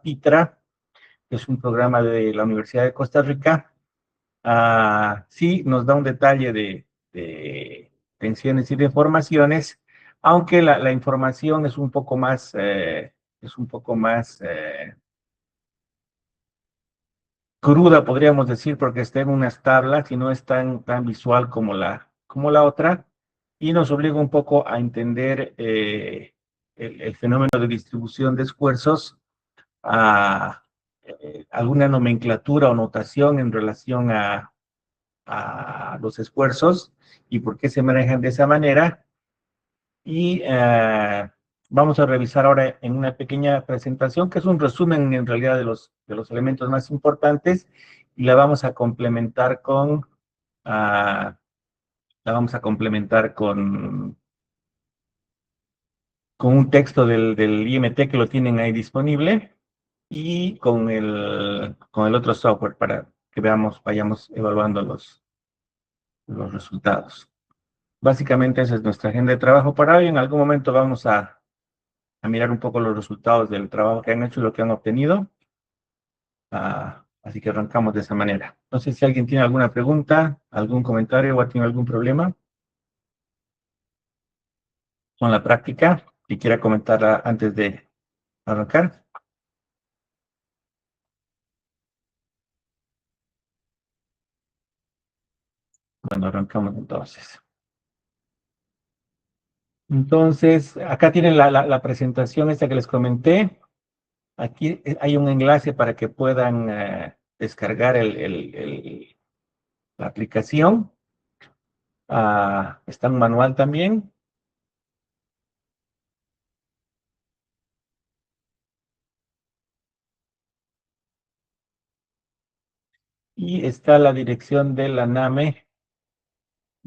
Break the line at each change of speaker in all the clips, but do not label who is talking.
PITRA, que es un programa de la Universidad de Costa Rica. Sí, nos da un detalle de tensiones y deformaciones, aunque la información es un poco más cruda, podríamos decir, porque está en unas tablas y no es tan visual como como la otra, y nos obliga un poco a entender el fenómeno de distribución de esfuerzos, a alguna nomenclatura o notación en relación a los esfuerzos y por qué se manejan de esa manera. Y vamos a revisar ahora en una pequeña presentación, que es un resumen en realidad de los elementos más importantes, y la vamos a complementar ah, la vamos a complementar con un texto del IMT que lo tienen ahí disponible, y con el otro software para que vayamos evaluando los resultados. Básicamente esa es nuestra agenda de trabajo para hoy. En algún momento vamos a mirar un poco los resultados del trabajo que han hecho y lo que han obtenido. Así que arrancamos de esa manera. No sé si alguien tiene alguna pregunta, algún comentario o ha tenido algún problema con la práctica y quiera comentarla antes de arrancar. Bueno, arrancamos entonces. Entonces, acá tienen la presentación esta que les comenté. Aquí hay un enlace para que puedan descargar la aplicación. Está un manual también. Y está la dirección de la NAME,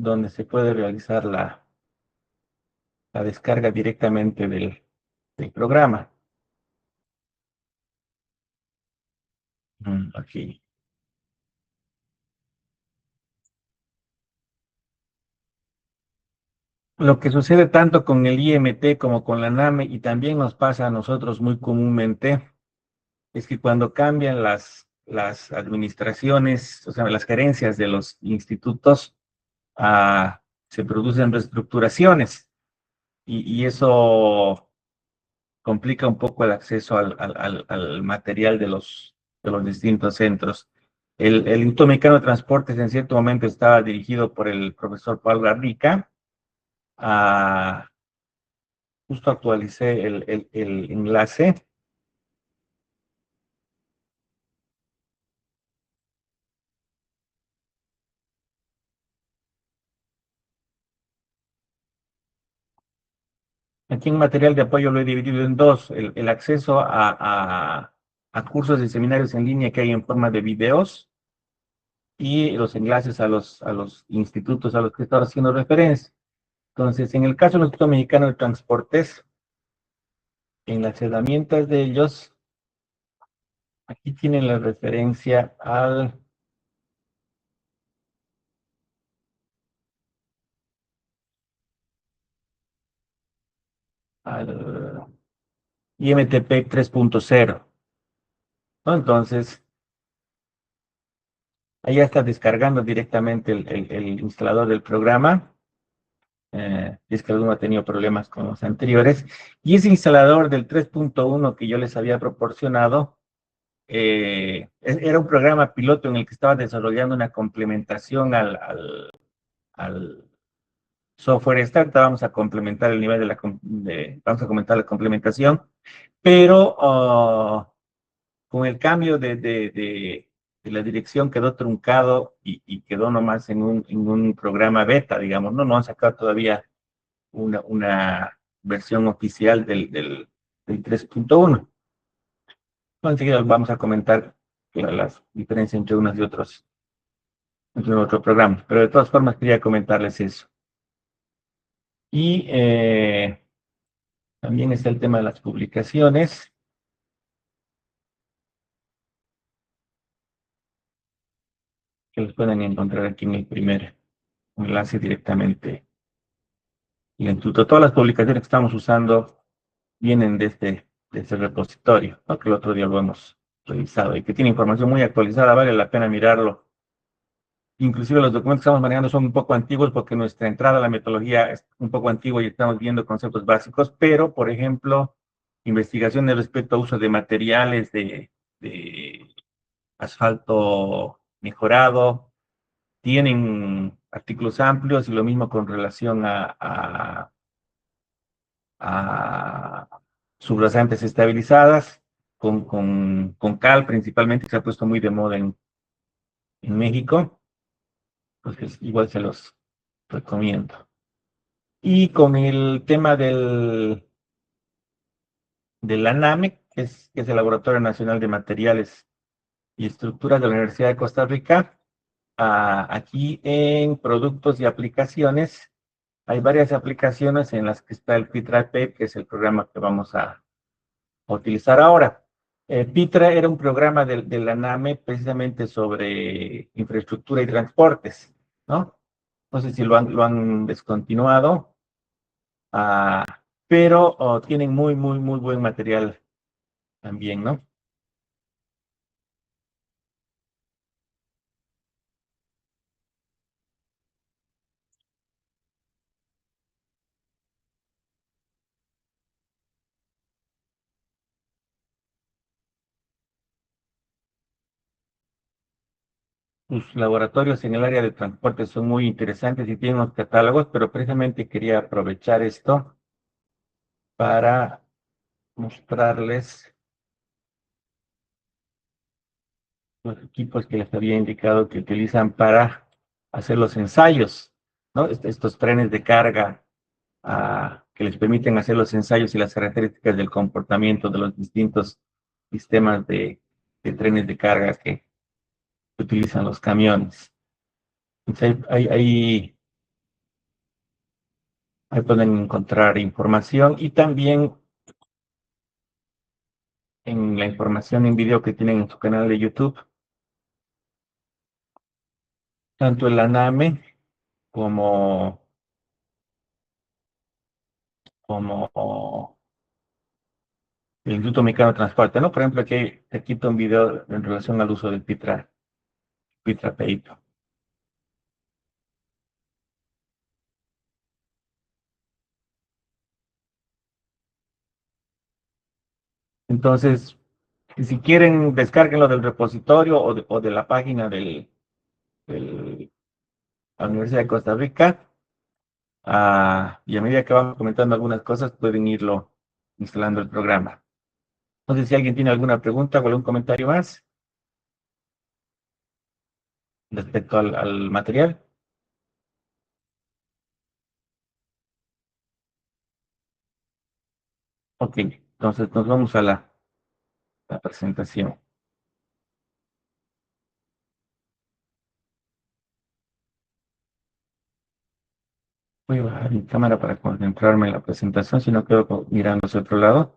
donde se puede realizar la descarga directamente del programa. Aquí. Lo que sucede tanto con el IMT como con la NAME, y también nos pasa a nosotros muy comúnmente, es que cuando cambian las administraciones, o sea, las gerencias de los institutos, se producen reestructuraciones, y eso complica un poco el acceso al material de los distintos centros. El Instituto Mexicano de Transportes en cierto momento estaba dirigido por el profesor Pablo Garnica. Ah, Justo actualicé el enlace. Aquí en material de apoyo lo he dividido en dos: el acceso a cursos y seminarios en línea que hay en forma de videos, y los enlaces a los institutos a los que estaba haciendo referencia. Entonces, en el caso del Instituto Mexicano de Transportes, en las herramientas de ellos, aquí tienen la referencia al IMTP 3.0, ¿no? Entonces, ahí ya está descargando directamente el instalador del programa. Es que alguno ha tenido problemas con los anteriores. Y ese instalador del 3.1 que yo les había proporcionado, era un programa piloto en el que estaba desarrollando una complementación al software estándar. Vamos a complementar el nivel vamos a comentar la complementación, pero con el cambio de la dirección quedó truncado, y quedó nomás en un programa beta, digamos, ¿no? No han sacado todavía una versión oficial del 3.1. Enseguida vamos a comentar las diferencias entre unos y otros, entre otro programa, pero de todas formas quería comentarles eso. Y también está el tema de las publicaciones, que los pueden encontrar aquí en el primer enlace directamente. Y en todas las publicaciones que estamos usando vienen de este de ese repositorio, ¿no? Que el otro día lo hemos revisado y que tiene información muy actualizada, vale la pena mirarlo. Inclusive los documentos que estamos manejando son un poco antiguos porque nuestra entrada a la metodología es un poco antigua y estamos viendo conceptos básicos, pero, por ejemplo, investigaciones respecto a uso de materiales de asfalto mejorado, tienen artículos amplios y lo mismo con relación a subrayantes estabilizadas, con cal principalmente, que se ha puesto muy de moda en México, pues igual se los recomiendo. Y con el tema del ANAME, que es el Laboratorio Nacional de Materiales y Estructuras de la Universidad de Costa Rica, aquí en productos y aplicaciones, hay varias aplicaciones en las que está el PITRA-PEP, que es el programa que vamos a utilizar ahora. PITRA era un programa de la ANAME precisamente sobre infraestructura y transportes, ¿no? No sé si lo han descontinuado, ah, pero tienen muy, muy, muy buen material también, ¿no? Sus laboratorios en el área de transporte son muy interesantes y tienen unos catálogos, pero precisamente quería aprovechar esto para mostrarles los equipos que les había indicado que utilizan para hacer los ensayos, ¿no? Estos trenes de carga que les permiten hacer los ensayos y las características del comportamiento de los distintos sistemas de trenes de carga que utilizan los camiones. Entonces, ahí pueden encontrar información y también en la información en video que tienen en su canal de YouTube, tanto el ANAME como, como el Instituto Mexicano de Transporte, ¿no? Por ejemplo, aquí está un video en relación al uso del Pitra Paper. Entonces, si quieren, descárguenlo del repositorio o de la página de la Universidad de Costa Rica. Y a medida que vamos comentando algunas cosas, pueden irlo instalando el programa. No sé si alguien tiene alguna pregunta o algún comentario más respecto al material. Ok, entonces nos vamos a la presentación. Voy a bajar mi cámara para concentrarme en la presentación, si no quedo mirando hacia otro lado.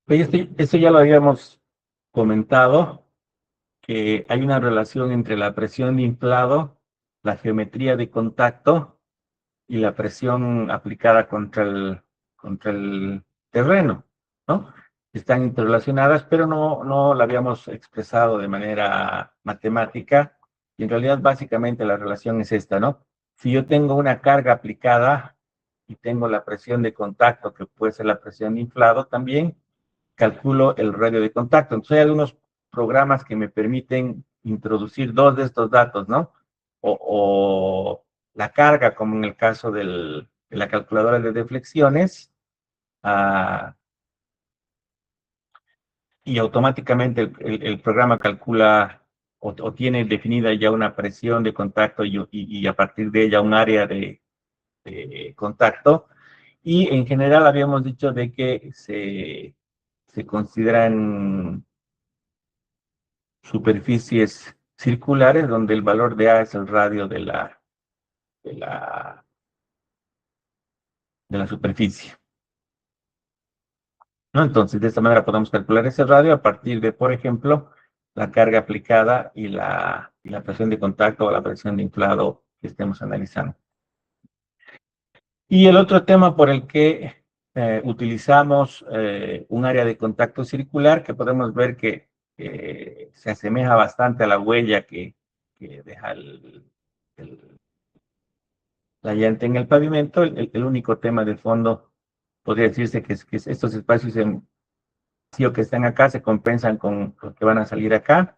Pues esto ya lo habíamos comentado, que hay una relación entre la presión de inflado, la geometría de contacto y la presión aplicada contra el terreno, ¿no? Están interrelacionadas, pero no la habíamos expresado de manera matemática, y en realidad básicamente la relación es esta, ¿no? Si yo tengo una carga aplicada y tengo la presión de contacto, que puede ser la presión de inflado también, calculo el radio de contacto. Entonces hay algunos programas que me permiten introducir dos de estos datos, ¿no? O la carga, como en el caso de la calculadora de deflexiones, ah, y automáticamente el programa calcula o tiene definida ya una presión de contacto y a partir de ella un área de contacto. Y en general habíamos dicho de que se consideran superficies circulares donde el valor de A es el radio de la de la superficie, ¿no? Entonces, de esta manera podemos calcular ese radio a partir de, por ejemplo, la carga aplicada y la presión de contacto o la presión de inflado que estemos analizando. Y el otro tema por el que utilizamos un área de contacto circular, que podemos ver que se asemeja bastante a la huella que deja la llanta en el pavimento. El único tema de fondo podría decirse que estos espacios en vacío que están acá se compensan con los que van a salir acá.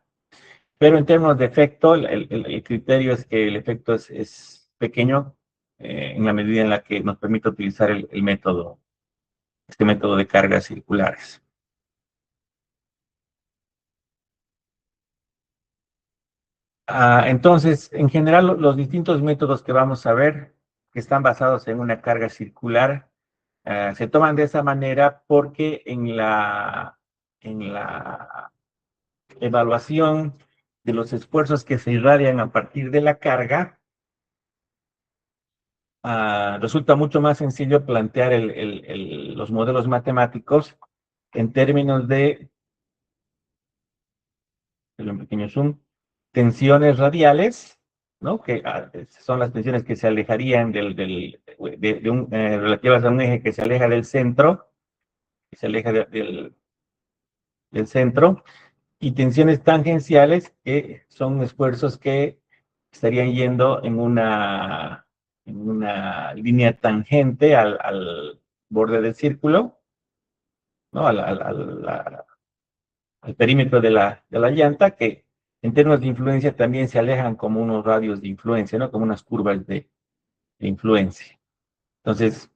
Pero en términos de efecto, el criterio es que el efecto es pequeño en la medida en la que nos permite utilizar este método de cargas circulares. Entonces, en general, los distintos métodos que vamos a ver, que están basados en una carga circular, se toman de esa manera porque en la evaluación de los esfuerzos que se irradian a partir de la carga, resulta mucho más sencillo plantear los modelos matemáticos en términos de, un pequeño zoom, tensiones radiales, ¿no? Que son las tensiones que se alejarían relativas a un eje que se aleja del centro, que se aleja del centro, y tensiones tangenciales, que son esfuerzos que estarían yendo en una línea tangente al borde del círculo, ¿no? Al perímetro de la llanta, que en términos de influencia también se alejan como unos radios de influencia, ¿no? Como unas curvas de influencia. Entonces,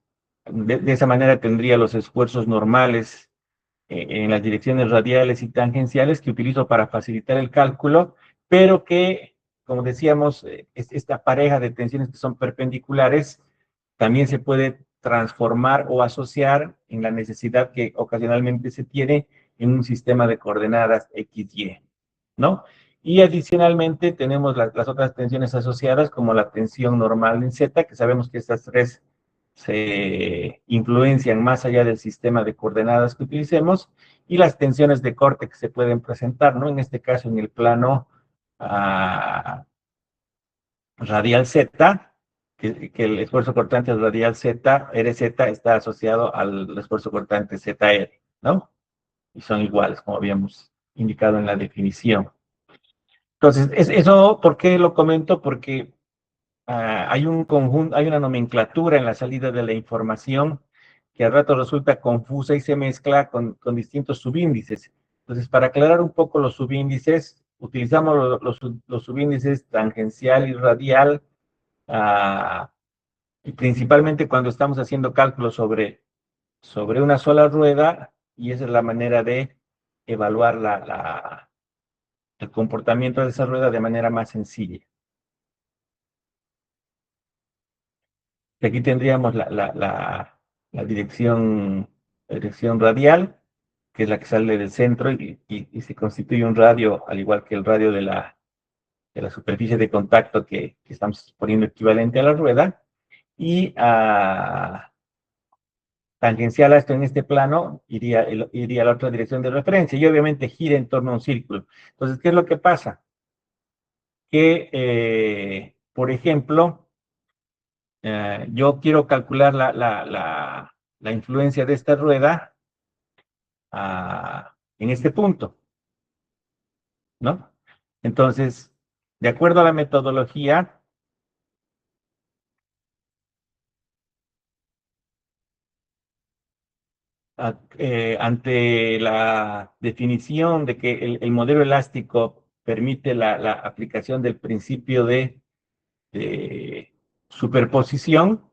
de esa manera tendría los esfuerzos normales en las direcciones radiales y tangenciales que utilizo para facilitar el cálculo, pero que, como decíamos, esta pareja de tensiones que son perpendiculares también se puede transformar o asociar en la necesidad que ocasionalmente se tiene en un sistema de coordenadas X, Y, ¿no? Y adicionalmente tenemos las otras tensiones asociadas, como la tensión normal en Z, que sabemos que estas tres se influencian más allá del sistema de coordenadas que utilicemos, y las tensiones de corte que se pueden presentar, ¿no? En este caso, en el plano radial Z, que el esfuerzo cortante radial Z, RZ, está asociado al esfuerzo cortante ZR, ¿no? Y son iguales, como habíamos indicado en la definición. Entonces, eso, ¿por qué lo comento? Porque hay un conjunto, hay una nomenclatura en la salida de la información que al rato resulta confusa y se mezcla con distintos subíndices. Entonces, para aclarar un poco los subíndices, utilizamos los subíndices tangencial y radial, uh, y principalmente cuando estamos haciendo cálculos sobre una sola rueda, y esa es la manera de evaluar el comportamiento de esa rueda de manera más sencilla. Aquí tendríamos la dirección radial, que es la que sale del centro y se constituye un radio, al igual que el radio de la superficie de contacto que estamos poniendo equivalente a la rueda. Y tangencial a esto en este plano, iría a la otra dirección de referencia y obviamente gira en torno a un círculo. Entonces, ¿qué es lo que pasa? Que, por ejemplo, yo quiero calcular la influencia de esta rueda en este punto, ¿no? Entonces, de acuerdo a la metodología, ante la definición de que el modelo elástico permite la aplicación del principio de superposición,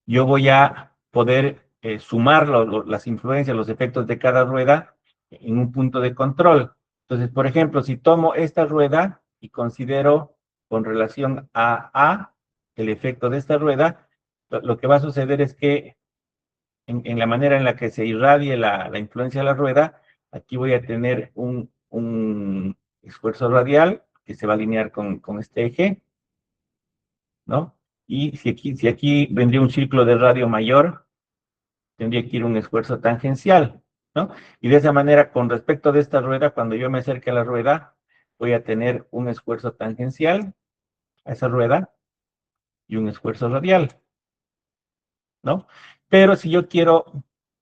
yo voy a poder sumar las influencias, los efectos de cada rueda en un punto de control. Entonces, por ejemplo, si tomo esta rueda y considero con relación a A el efecto de esta rueda, lo que va a suceder es que en la manera en la que se irradie la influencia de la rueda, aquí voy a tener un esfuerzo radial que se va a alinear con este eje, ¿no? Y si aquí vendría un círculo de radio mayor, tendría que ir un esfuerzo tangencial, ¿no? Y de esa manera, con respecto de esta rueda, cuando yo me acerque a la rueda, voy a tener un esfuerzo tangencial a esa rueda y un esfuerzo radial, ¿no? Pero si yo quiero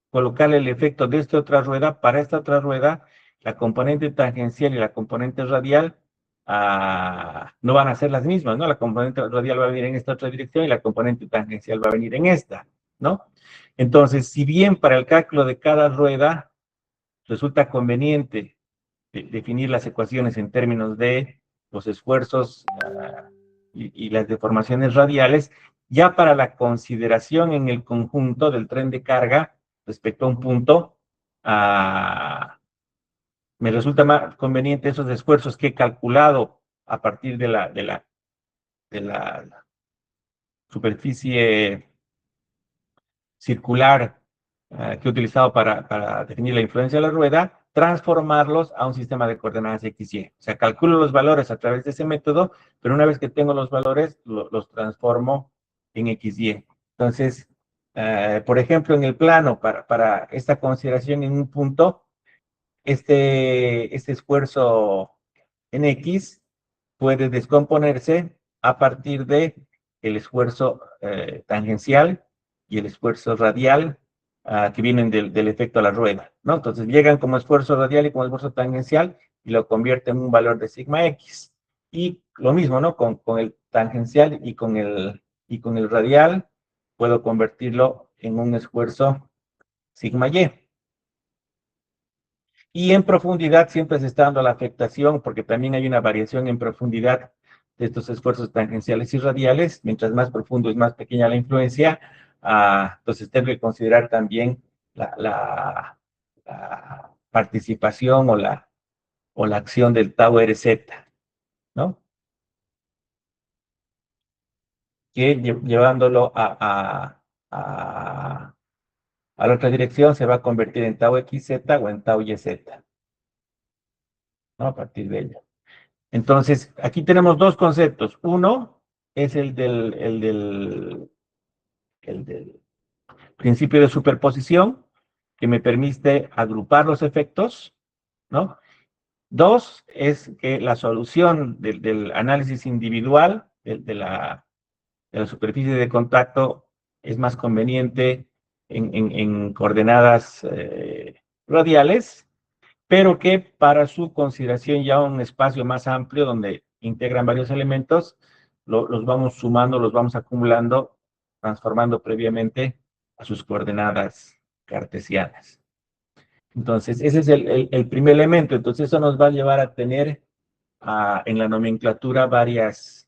colocarle el efecto de esta otra rueda, para esta otra rueda, la componente tangencial y la componente radial no van a ser las mismas, ¿no? La componente radial va a venir en esta otra dirección y la componente tangencial va a venir en esta, ¿no? Entonces, si bien para el cálculo de cada rueda resulta conveniente definir las ecuaciones en términos de los esfuerzos y las deformaciones radiales, ya para la consideración en el conjunto del tren de carga respecto a un punto, me resulta más conveniente esos esfuerzos que he calculado a partir de la superficie circular que he utilizado para definir la influencia de la rueda, transformarlos a un sistema de coordenadas XY. O sea, calculo los valores a través de ese método, pero una vez que tengo los valores, los transformo en XY. Entonces, por ejemplo, en el plano, para esta consideración en un punto, este esfuerzo en X puede descomponerse a partir de el esfuerzo tangencial y el esfuerzo radial que vienen del efecto a la rueda, ¿no? Entonces llegan como esfuerzo radial y como esfuerzo tangencial y lo convierten en un valor de sigma X. Y lo mismo, ¿no? Con el tangencial y con el radial puedo convertirlo en un esfuerzo sigma Y. Y en profundidad siempre se está dando la afectación, porque también hay una variación en profundidad de estos esfuerzos tangenciales y radiales. Mientras más profundo es más pequeña la influencia. Entonces tengo que considerar también la participación o la acción del tau RZ, ¿no? Que llevándolo a la otra dirección se va a convertir en tau XZ o en tau YZ, ¿no? A partir de ello. Entonces, aquí tenemos dos conceptos. Uno es el del principio de superposición, que me permite agrupar los efectos, ¿no? Dos es que la solución del análisis individual de la superficie de contacto es más conveniente en coordenadas radiales, pero que para su consideración ya un espacio más amplio donde integran varios elementos, los vamos sumando, los vamos acumulando, transformando previamente a sus coordenadas cartesianas. Entonces, ese es el primer elemento. Entonces, eso nos va a llevar a tener en la nomenclatura varias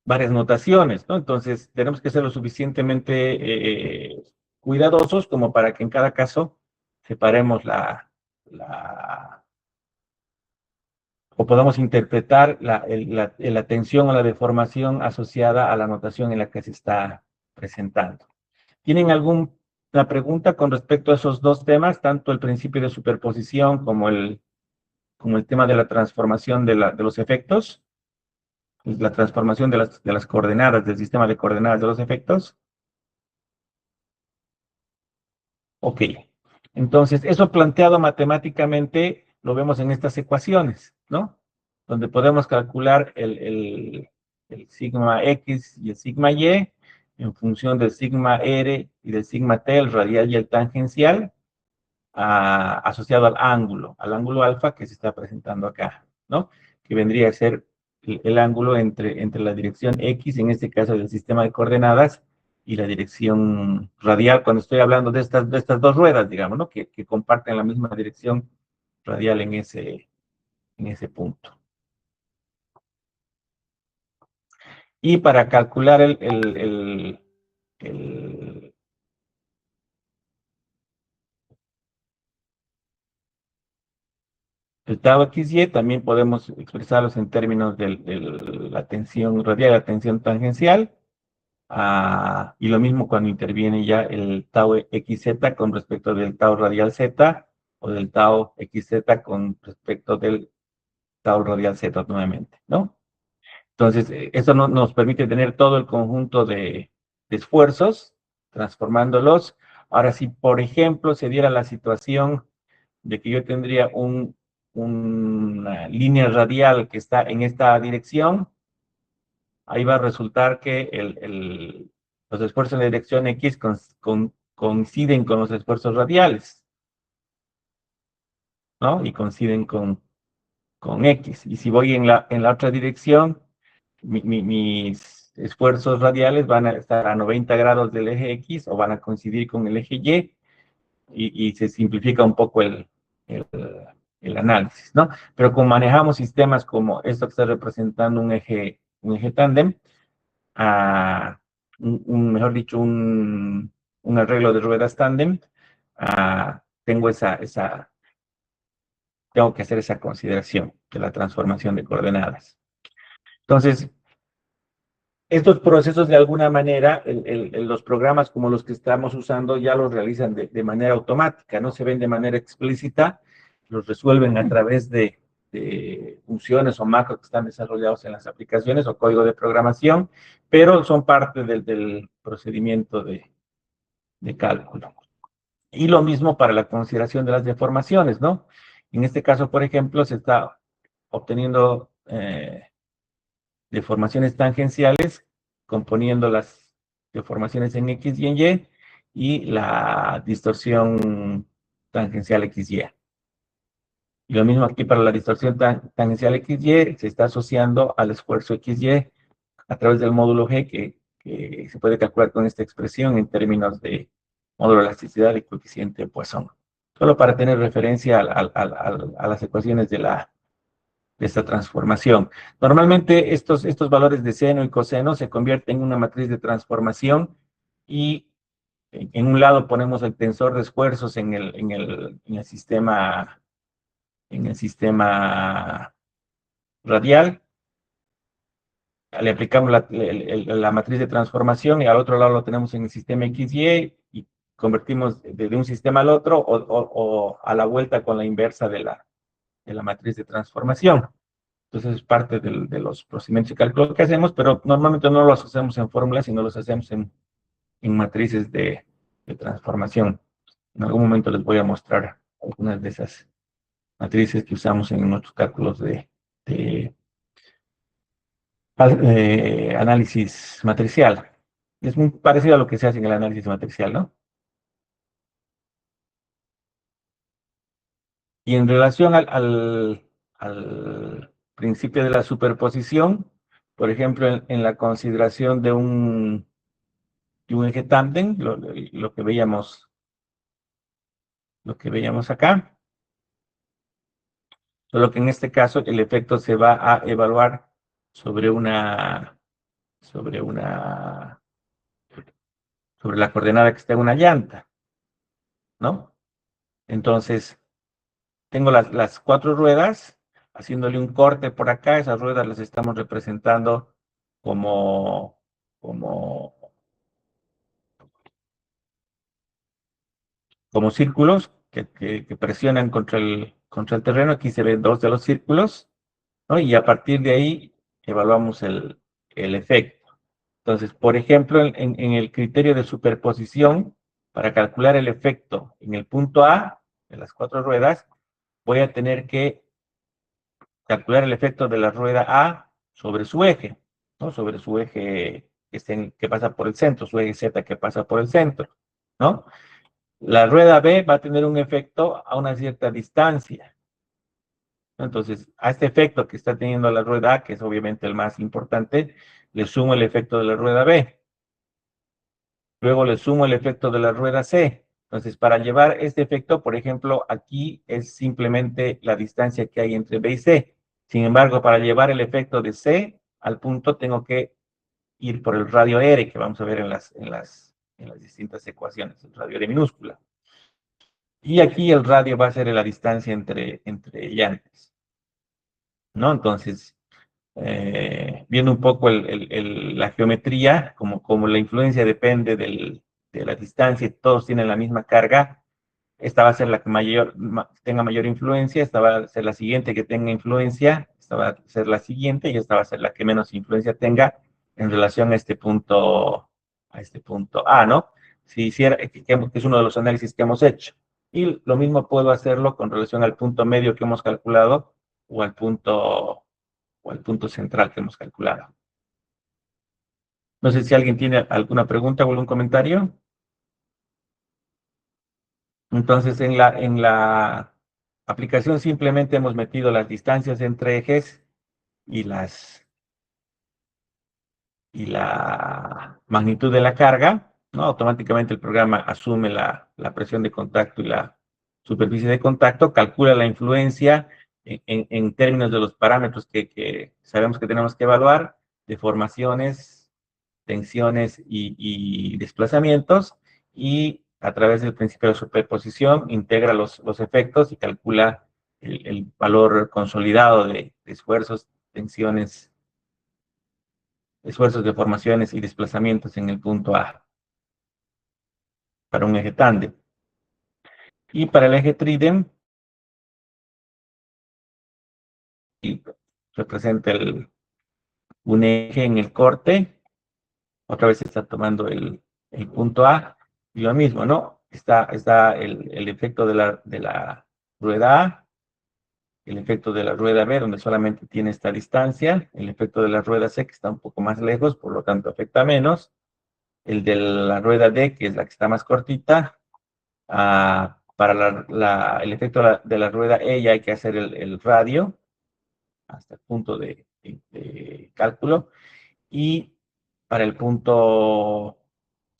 notaciones, ¿no? Entonces, tenemos que ser lo suficientemente cuidadosos como para que en cada caso separemos o podamos interpretar la tensión o la deformación asociada a la notación en la que se está presentando. ¿Tienen alguna pregunta con respecto a esos dos temas, tanto el principio de superposición como el tema de la transformación de los efectos? La transformación de las coordenadas, del sistema de coordenadas de los efectos. Ok. Entonces, eso planteado matemáticamente lo vemos en estas ecuaciones, ¿no? Donde podemos calcular el sigma X y el sigma Y en función del sigma R y del sigma T, el radial y el tangencial, asociado al ángulo alfa que se está presentando acá, ¿no? Que vendría a ser el ángulo entre la dirección X, en este caso del sistema de coordenadas, y la dirección radial, cuando estoy hablando de estas dos ruedas, digamos, ¿no? Que comparten la misma dirección radial en ese punto. Y para calcular el tau XY también podemos expresarlos en términos de la tensión radial, la tensión tangencial, y lo mismo cuando interviene ya el tau XZ con respecto del tau radial Z, o del tau XZ con respecto del tau radial Z nuevamente, ¿no? Entonces, eso nos permite tener todo el conjunto de esfuerzos, transformándolos. Ahora, si por ejemplo se diera la situación de que yo tendría una línea radial que está en esta dirección, ahí va a resultar que los esfuerzos en la dirección X coinciden con los esfuerzos radiales, ¿no? Y coinciden con X. Y si voy en la otra dirección, mis esfuerzos radiales van a estar a 90 grados del eje X o van a coincidir con el eje y se simplifica un poco el, el análisis, ¿no? Pero como manejamos sistemas como esto que está representando un eje tándem, a mejor dicho, un arreglo de ruedas tándem, tengo tengo que hacer esa consideración de la transformación de coordenadas. Entonces, estos procesos de alguna manera, los programas como los que estamos usando ya los realizan de manera automática, no se ven de manera explícita, los resuelven a través de funciones o macros que están desarrollados en las aplicaciones o código de programación, pero son parte del procedimiento de cálculo. Y lo mismo para la consideración de las deformaciones, ¿no? En este caso, por ejemplo, se está obteniendo deformaciones tangenciales, componiendo las deformaciones en X y en Y, y la distorsión tangencial XY. Y lo mismo aquí para la distorsión tangencial XY, se está asociando al esfuerzo XY a través del módulo G, que se puede calcular con esta expresión en términos de módulo de elasticidad y coeficiente de Poisson. Solo para tener referencia a las ecuaciones de esta transformación. Normalmente estos valores de seno y coseno se convierten en una matriz de transformación y en un lado ponemos el tensor de esfuerzos en el sistema radial, le aplicamos la matriz de transformación y al otro lado lo tenemos en el sistema XY y convertimos de un sistema al otro o a la vuelta con la inversa de la matriz de transformación. Entonces es parte de los procedimientos de cálculo que hacemos, pero normalmente no los hacemos en fórmulas, sino los hacemos en matrices de transformación. En algún momento les voy a mostrar algunas de esas matrices que usamos en nuestros cálculos de análisis matricial. Es muy parecido a lo que se hace en el análisis matricial, ¿no? Y en relación al principio de la superposición, por ejemplo, en la consideración de un eje tándem, lo que veíamos acá, solo que en este caso el efecto se va a evaluar sobre sobre una, sobre la coordenada que está en una llanta, ¿no? Entonces, tengo las cuatro ruedas, haciéndole un corte por acá, esas ruedas las estamos representando como, como, como círculos que presionan contra el terreno. Aquí se ven dos de los círculos, ¿no? Y a partir de ahí evaluamos el efecto. Entonces, por ejemplo, en el criterio de superposición, para calcular el efecto en el punto A de las cuatro ruedas, voy a tener que calcular el efecto de la rueda A sobre su eje, ¿no? Sobre su eje que pasa por el centro, su eje Z que pasa por el centro, ¿no? La rueda B va a tener un efecto a una cierta distancia. Entonces, a este efecto que está teniendo la rueda A, que es obviamente el más importante, le sumo el efecto de la rueda B. Luego le sumo el efecto de la rueda C. Entonces, para llevar este efecto, por ejemplo, aquí es simplemente la distancia que hay entre B y C. Sin embargo, para llevar el efecto de C al punto, tengo que ir por el radio R, que vamos a ver en las distintas ecuaciones, el radio R minúscula. Y aquí el radio va a ser la distancia entre llantas, ¿no? Entonces, viendo un poco la geometría, como la influencia depende de la distancia y todos tienen la misma carga, esta va a ser la que tenga mayor influencia, esta va a ser la siguiente que tenga influencia, esta va a ser la siguiente y esta va a ser la que menos influencia tenga en relación a este punto A, ¿no? Si hiciera, que es uno de los análisis que hemos hecho. Y lo mismo puedo hacerlo con relación al punto medio que hemos calculado o al punto central que hemos calculado. No sé si alguien tiene alguna pregunta o algún comentario. Entonces, en la aplicación simplemente hemos metido las distancias entre ejes y y la magnitud de la carga, ¿no? Automáticamente el programa asume la presión de contacto y la superficie de contacto, calcula la influencia en términos de los parámetros que sabemos que tenemos que evaluar, deformaciones, tensiones y desplazamientos, y a través del principio de superposición integra los efectos y calcula el valor consolidado de esfuerzos, tensiones, esfuerzos, deformaciones y desplazamientos en el punto A para un eje tándem. Y para el eje trídem, representa un eje en el corte, otra vez está tomando el punto A, y lo mismo, ¿no? Está el efecto de la rueda A, el efecto de la rueda B, donde solamente tiene esta distancia, el efecto de la rueda C, que está un poco más lejos, por lo tanto afecta menos, el de la rueda D, que es la que está más cortita. Para el efecto de la rueda E ya hay que hacer el radio hasta el punto de cálculo, y para el punto,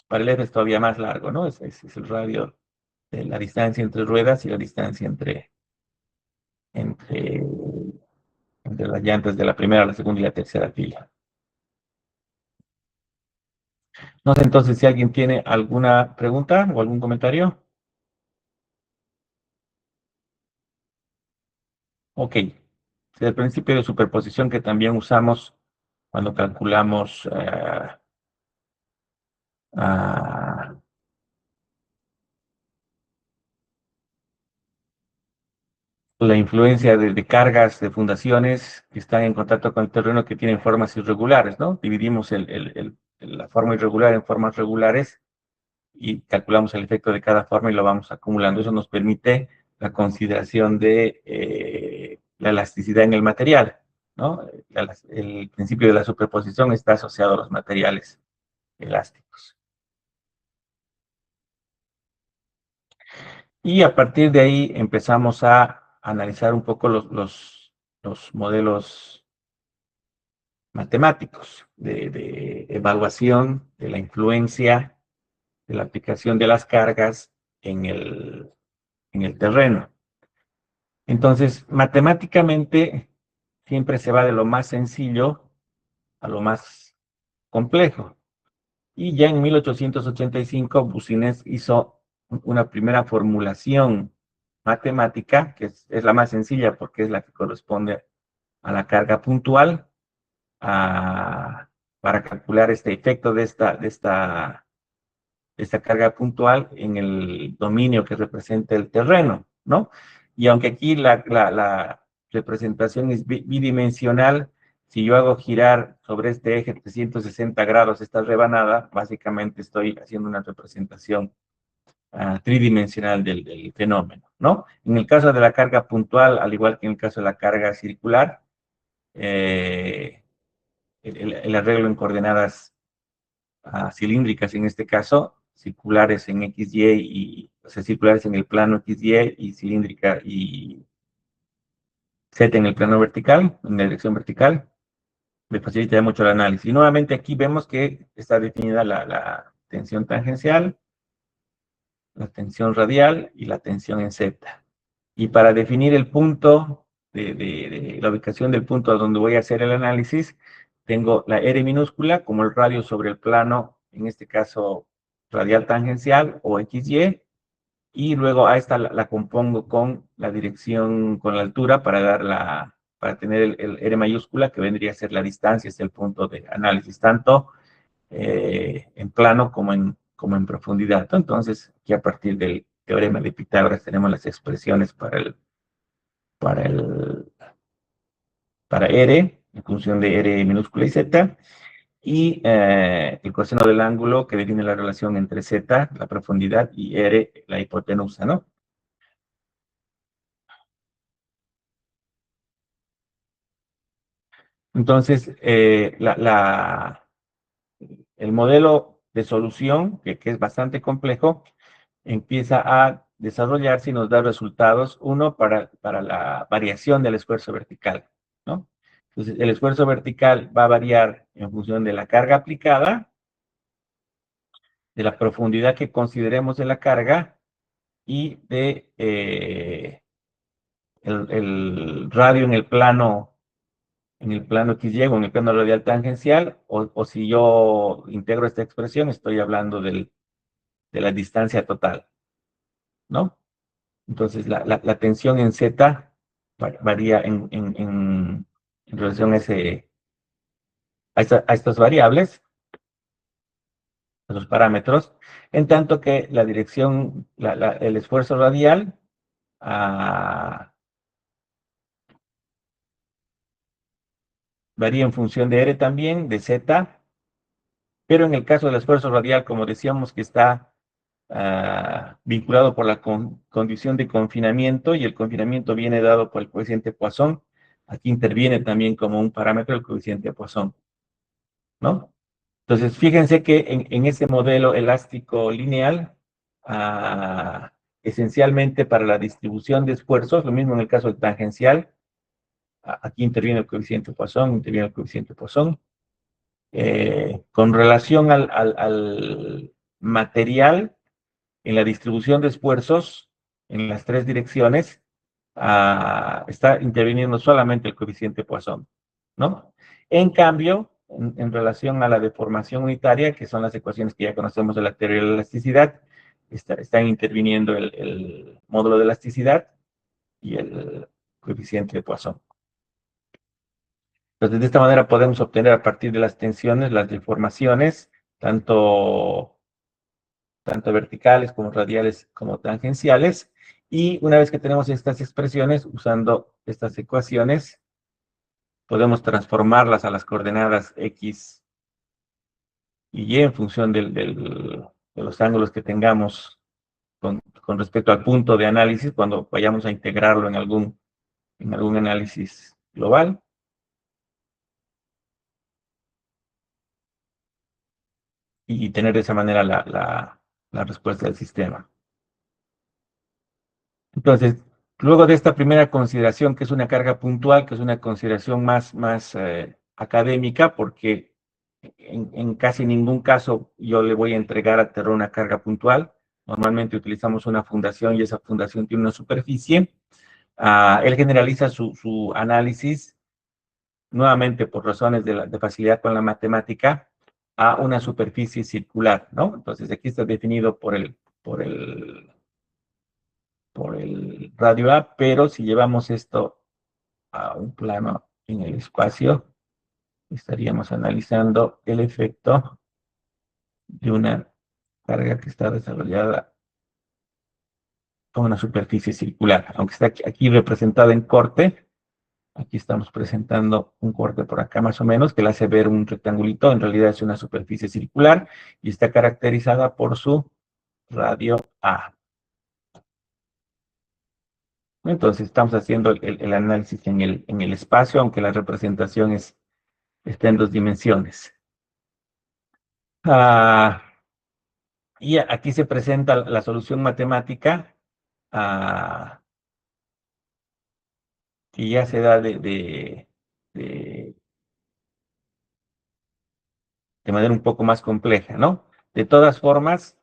para el F es todavía más largo, ¿no? Es el radio de la distancia entre ruedas y la distancia entre, entre las llantas de la primera, la segunda y la tercera fila. No sé entonces si alguien tiene alguna pregunta o algún comentario. Ok. El principio de superposición que también usamos cuando calculamos ah, la influencia de cargas de fundaciones que están en contacto con el terreno que tienen formas irregulares, ¿no? Dividimos la forma irregular en formas regulares y calculamos el efecto de cada forma y lo vamos acumulando. Eso nos permite la consideración de la elasticidad en el material, ¿no? El principio de la superposición está asociado a los materiales elásticos. Y a partir de ahí empezamos a analizar un poco los modelos matemáticos de evaluación de la influencia de la aplicación de las cargas en el terreno. Entonces, matemáticamente siempre se va de lo más sencillo a lo más complejo. Y ya en 1885, Boussinesq hizo una primera formulación matemática, que es la más sencilla porque es la que corresponde a la carga puntual, para calcular este efecto de esta carga puntual en el dominio que representa el terreno, ¿no? Y aunque aquí la representación es bidimensional, si yo hago girar sobre este eje 360 grados esta rebanada, básicamente estoy haciendo una representación tridimensional del fenómeno, ¿no? En el caso de la carga puntual, al igual que en el caso de la carga circular, eh, el arreglo en coordenadas cilíndricas, en este caso, circulares en XY o sea, circulares en el plano XY y cilíndrica y Z en el plano vertical, en la dirección vertical, me facilita mucho el análisis. Y nuevamente aquí vemos que está definida la tensión tangencial, la tensión radial y la tensión en Z. Y para definir el punto de la ubicación del punto a donde voy a hacer el análisis, tengo la R minúscula como el radio sobre el plano, en este caso radial tangencial o XY, y luego a esta la compongo con la dirección, con la altura para tener el R mayúscula, que vendría a ser la distancia, es el punto de análisis, tanto en plano como en profundidad. Entonces, aquí a partir del teorema de Pitágoras tenemos las expresiones para para R, en función de R minúscula y Z, y el coseno del ángulo que define la relación entre Z, la profundidad, y R, la hipotenusa, ¿no? Entonces, el modelo de solución, que es bastante complejo, empieza a desarrollarse y nos da resultados, uno para la variación del esfuerzo vertical, ¿no? Entonces, el esfuerzo vertical va a variar en función de la carga aplicada, de la profundidad que consideremos de la carga y de el radio en el plano XY o en el plano radial tangencial, o si yo integro esta expresión, estoy hablando de la distancia total, ¿no? Entonces, la tensión en Z varía en relación a estas variables, a los parámetros, en tanto que la dirección, el esfuerzo radial ah, varía en función de R también, de Z, pero en el caso del esfuerzo radial, como decíamos que está vinculado por la condición de confinamiento, y el confinamiento viene dado por el coeficiente Poisson, aquí interviene también como un parámetro el coeficiente Poisson, ¿no? Entonces, fíjense que en ese modelo elástico lineal, esencialmente para la distribución de esfuerzos, lo mismo en el caso del tangencial, aquí interviene el coeficiente Poisson, interviene el coeficiente Poisson. Con relación al material, en la distribución de esfuerzos, en las tres direcciones, está interviniendo solamente el coeficiente Poisson, ¿no? En cambio, en relación a la deformación unitaria, que son las ecuaciones que ya conocemos de la teoría de la elasticidad, están interviniendo el módulo de elasticidad y el coeficiente de Poisson. Entonces, de esta manera podemos obtener a partir de las tensiones las deformaciones, tanto verticales como radiales como tangenciales. Y una vez que tenemos estas expresiones, usando estas ecuaciones, podemos transformarlas a las coordenadas X y Y en función de los ángulos que tengamos con respecto al punto de análisis cuando vayamos a integrarlo en algún análisis global, y tener de esa manera la respuesta del sistema. Entonces, luego de esta primera consideración, que es una carga puntual, que es una consideración más académica, porque en casi ningún caso yo le voy a entregar a Terra una carga puntual. Normalmente utilizamos una fundación y esa fundación tiene una superficie. Él generaliza su análisis, nuevamente por razones de facilidad con la matemática, a una superficie circular, ¿no? Entonces aquí está definido por el por el radio A, pero si llevamos esto a un plano en el espacio, estaríamos analizando el efecto de una carga que está desarrollada con una superficie circular, aunque está aquí representada en corte. Aquí estamos presentando un corte por acá más o menos, que le hace ver un rectangulito, en realidad es una superficie circular y está caracterizada por su radio A. Entonces estamos haciendo el análisis en el espacio, aunque la representación está en dos dimensiones. Ah, y aquí se presenta la solución matemática, ah, que ya se da de- de manera un poco más compleja, ¿no? De todas formas,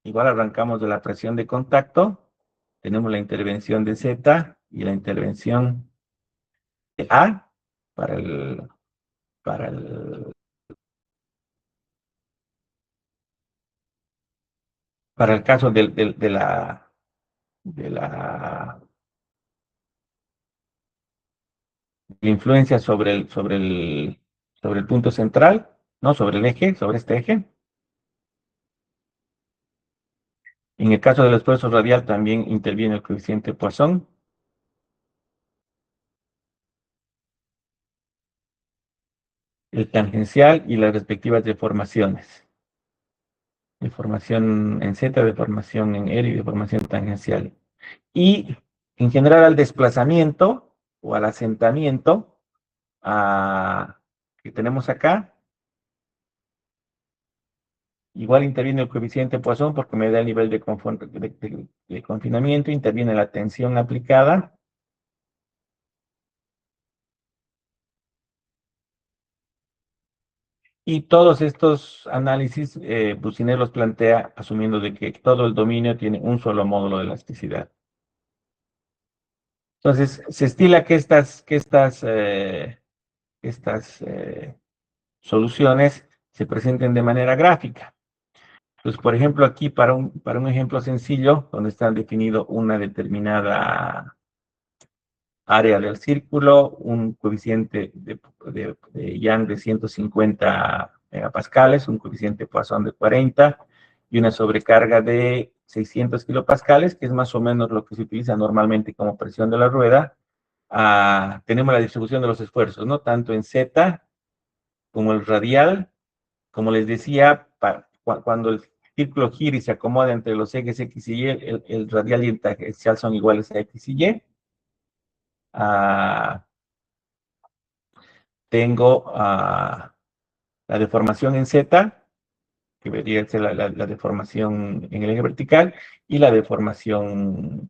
igual arrancamos de la presión de contacto, tenemos la intervención de Z y la intervención de A para para el, para el caso de la influencia sobre el punto central, ¿no? Sobre el eje, sobre este eje. En el caso del esfuerzo radial también interviene el coeficiente Poisson. el tangencial y las respectivas deformaciones. Deformación en Z, deformación en R y deformación tangencial. Y en general al desplazamiento o al asentamiento que tenemos acá, igual interviene el coeficiente Poisson porque me da el nivel de confinamiento, interviene la tensión aplicada. Y todos estos análisis, Buciner los plantea asumiendo de que todo el dominio tiene un solo módulo de elasticidad. Entonces, se estila que estas soluciones se presenten de manera gráfica. Entonces, por ejemplo, aquí para un ejemplo sencillo, donde está definido una determinada área del círculo, un coeficiente de Young de 150 megapascales, un coeficiente Poisson de 40 y una sobrecarga de 600 kilopascales, que es más o menos lo que se utiliza normalmente como presión de la rueda. Tenemos la distribución de los esfuerzos, ¿no? Tanto en Z como el radial, como les decía, cuando el círculo gira y se acomoda entre los ejes X y Y, el radial y el tangencial son iguales a X y Y. Ah, tengo la deformación en Z, que debería ser la deformación en el eje vertical, y la deformación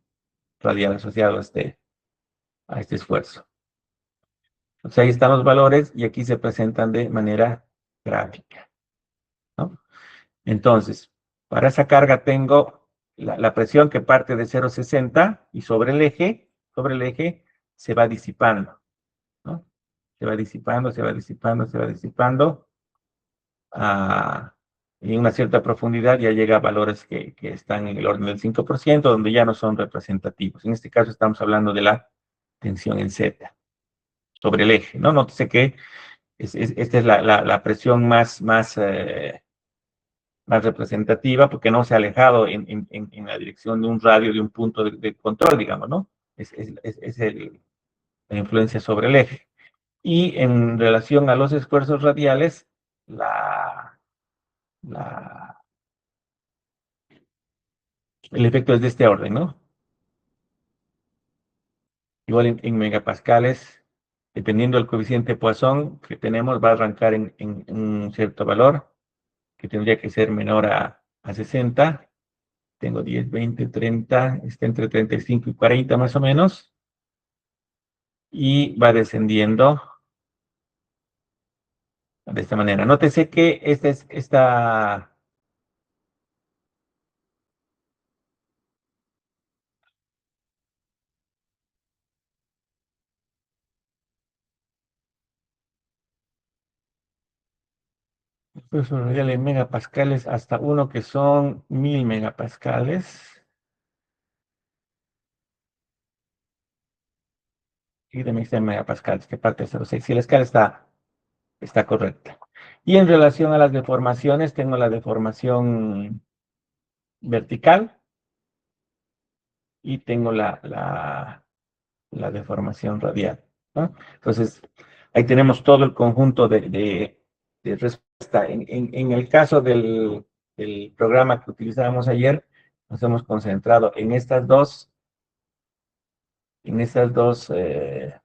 radial asociada a este esfuerzo. Entonces ahí están los valores y aquí se presentan de manera gráfica, ¿no? Entonces, para esa carga tengo la presión que parte de 0,60 y sobre el eje se va disipando, ¿no? Se va disipando, se va disipando, se va disipando. a, en una cierta profundidad ya llega a valores que están en el orden del 5%, donde ya no son representativos. En este caso estamos hablando de la tensión en Z sobre el eje, ¿no? Nótese que esta es la presión más representativa porque no se ha alejado en la dirección de un radio, de un punto de control, digamos, ¿no? Es la influencia sobre el eje. Y en relación a los esfuerzos radiales, la, el efecto es de este orden, ¿no? Igual en megapascales, dependiendo del coeficiente Poisson que tenemos, va a arrancar en un cierto valor que tendría que ser menor a 60. Tengo 10, 20, 30, está entre 35 y 40 más o menos, y va descendiendo de esta manera. Nótese que pues, en megapascales hasta uno que son 1000 megapascales. Y de 1000 megapascales, que parte de 0,6. Si la escala está correcta. Y en relación a las deformaciones, tengo la deformación vertical y tengo la deformación radial, ¿no? Entonces, ahí tenemos todo el conjunto de respuesta. En el caso del programa que utilizábamos ayer, nos hemos concentrado en estas dos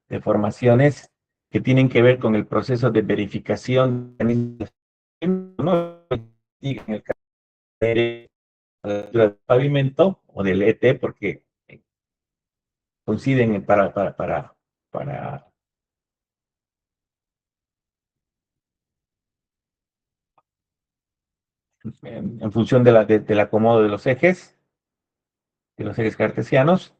deformaciones que tienen que ver con el proceso de verificación, ¿no? En el caso del pavimento o del ET, porque coinciden para en función del acomodo de los ejes cartesianos,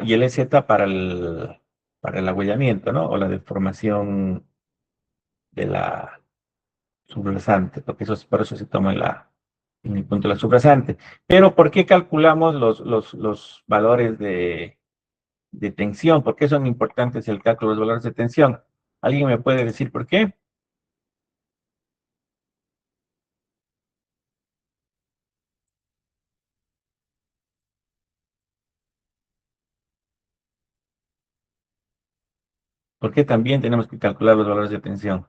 y el EZ para el agüellamiento, ¿no? O la deformación de la subrasante, porque por eso se toma en el punto de la subrasante. Pero, ¿por qué calculamos los valores de tensión? ¿Por qué son importantes el cálculo de los valores de tensión? ¿Alguien me puede decir por qué? ¿Por qué también tenemos que calcular los valores de tensión?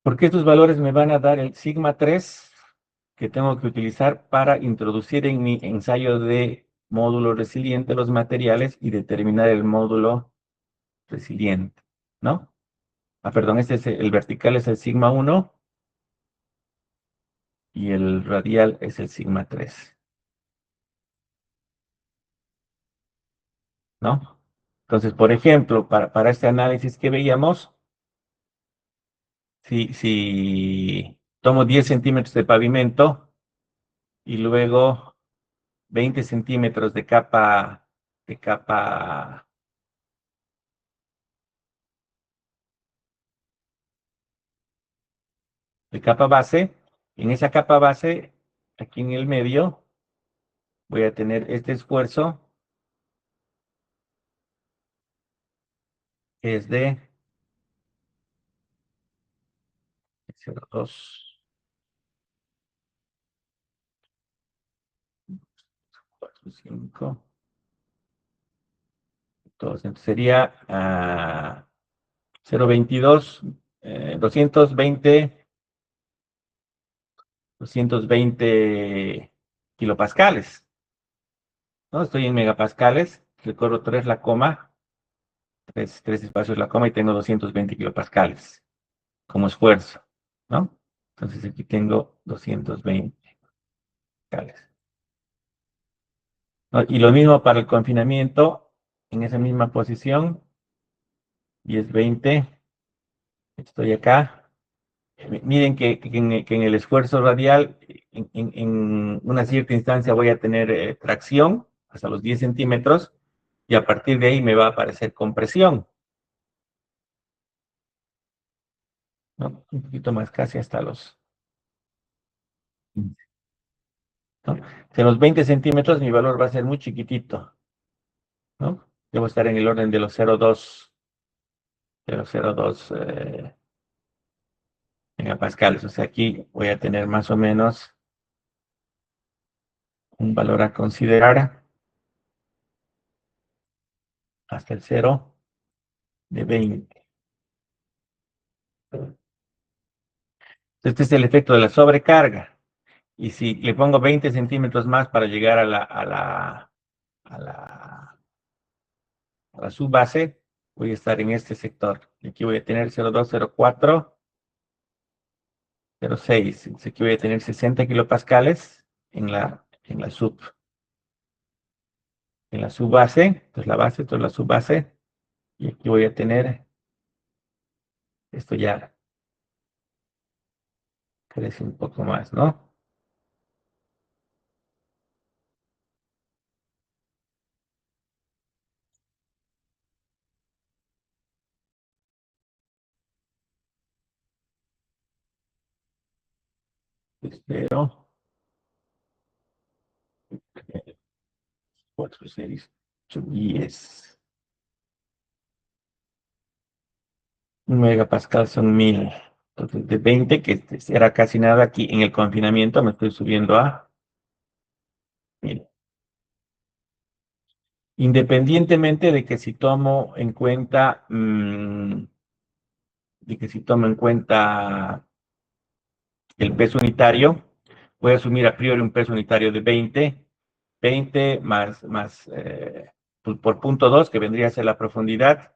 Porque estos valores me van a dar el sigma 3 que tengo que utilizar para introducir en mi ensayo de módulo resiliente los materiales y determinar el módulo resiliente, ¿no? Ah, perdón, este es el vertical es el sigma 1 y el radial es el sigma 3, ¿no? Entonces, por ejemplo, para este análisis que veíamos, si tomo 10 centímetros de pavimento y luego 20 centímetros de capa, de capa base, en esa capa base, aquí en el medio, voy a tener este esfuerzo, que es de 0,2, 4, 5, 2, entonces sería 0,22, 220, 220 kilopascales, ¿no? Estoy en megapascales, recorro 3 la coma, 3 espacios la coma y tengo 220 kilopascales como esfuerzo, ¿no? Entonces aquí tengo 220 pascales, ¿no? Y lo mismo para el confinamiento, en esa misma posición, 10, 20, estoy acá. Miren que en el esfuerzo radial, en una cierta instancia voy a tener tracción hasta los 10 centímetros y a partir de ahí me va a aparecer compresión, ¿no? Un poquito más, casi hasta los 15, ¿no? En los 20 centímetros mi valor va a ser muy chiquitito, ¿no? Debo estar en el orden de los 0,2, 0,02 megapascales. O sea, aquí voy a tener más o menos un valor a considerar hasta el 0 de 20. Este es el efecto de la sobrecarga. Y si le pongo 20 centímetros más para llegar a la, a la subbase, voy a estar en este sector. Y aquí voy a tener 0,2, 0,4, 0,6. Aquí voy a tener 60 kilopascales en la subbase. Esto es la base, esto es la subbase. Y aquí voy a tener, esto ya crece un poco más, ¿no? Espero. 4, 6, 8, 10. Un megapascal son 1000. Entonces, de 20, que era casi nada aquí en el confinamiento, me estoy subiendo a 1000. Independientemente de que si tomo en cuenta, el peso unitario, voy a asumir a priori un peso unitario de 20 más por punto 2, que vendría a ser la profundidad.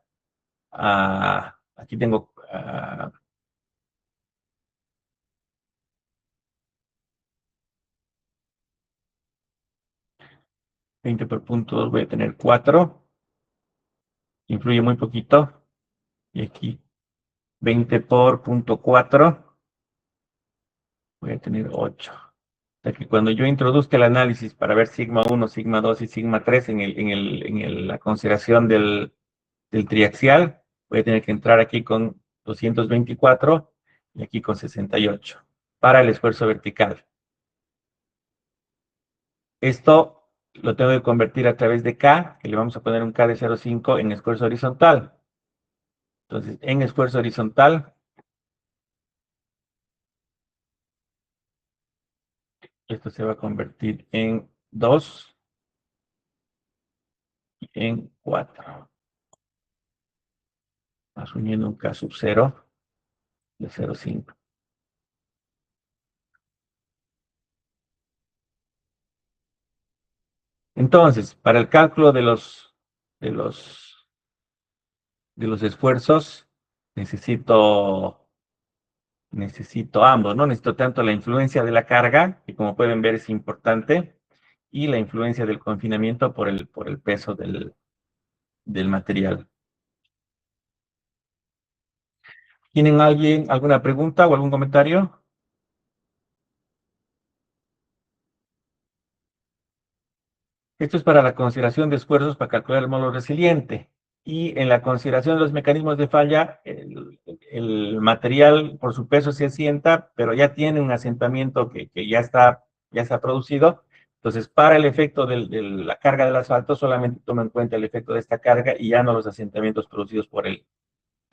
Aquí tengo 20 por punto 2, voy a tener 4, influye muy poquito. Y aquí 20 por punto 4, voy a tener 8. O sea que cuando yo introduzca el análisis para ver sigma 1, sigma 2 y sigma 3 la consideración del triaxial, voy a tener que entrar aquí con 224 y aquí con 68 para el esfuerzo vertical. Esto lo tengo que convertir a través de K, que le vamos a poner un K de 0,5 en esfuerzo horizontal. Entonces, en esfuerzo horizontal, esto se va a convertir en 2 y en 4, asumiendo un K sub 0 de 0,5. Entonces, para el cálculo de los, de los esfuerzos, necesito ambos, ¿no? Necesito tanto la influencia de la carga, que como pueden ver es importante, y la influencia del confinamiento por el peso del material. ¿Tienen alguna pregunta o algún comentario? Esto es para la consideración de esfuerzos para calcular el módulo resiliente. Y en la consideración de los mecanismos de falla, el material por su peso se asienta, pero ya tiene un asentamiento que ya está producido. Entonces, para el efecto de la carga del asfalto, solamente toma en cuenta el efecto de esta carga y ya no los asentamientos producidos por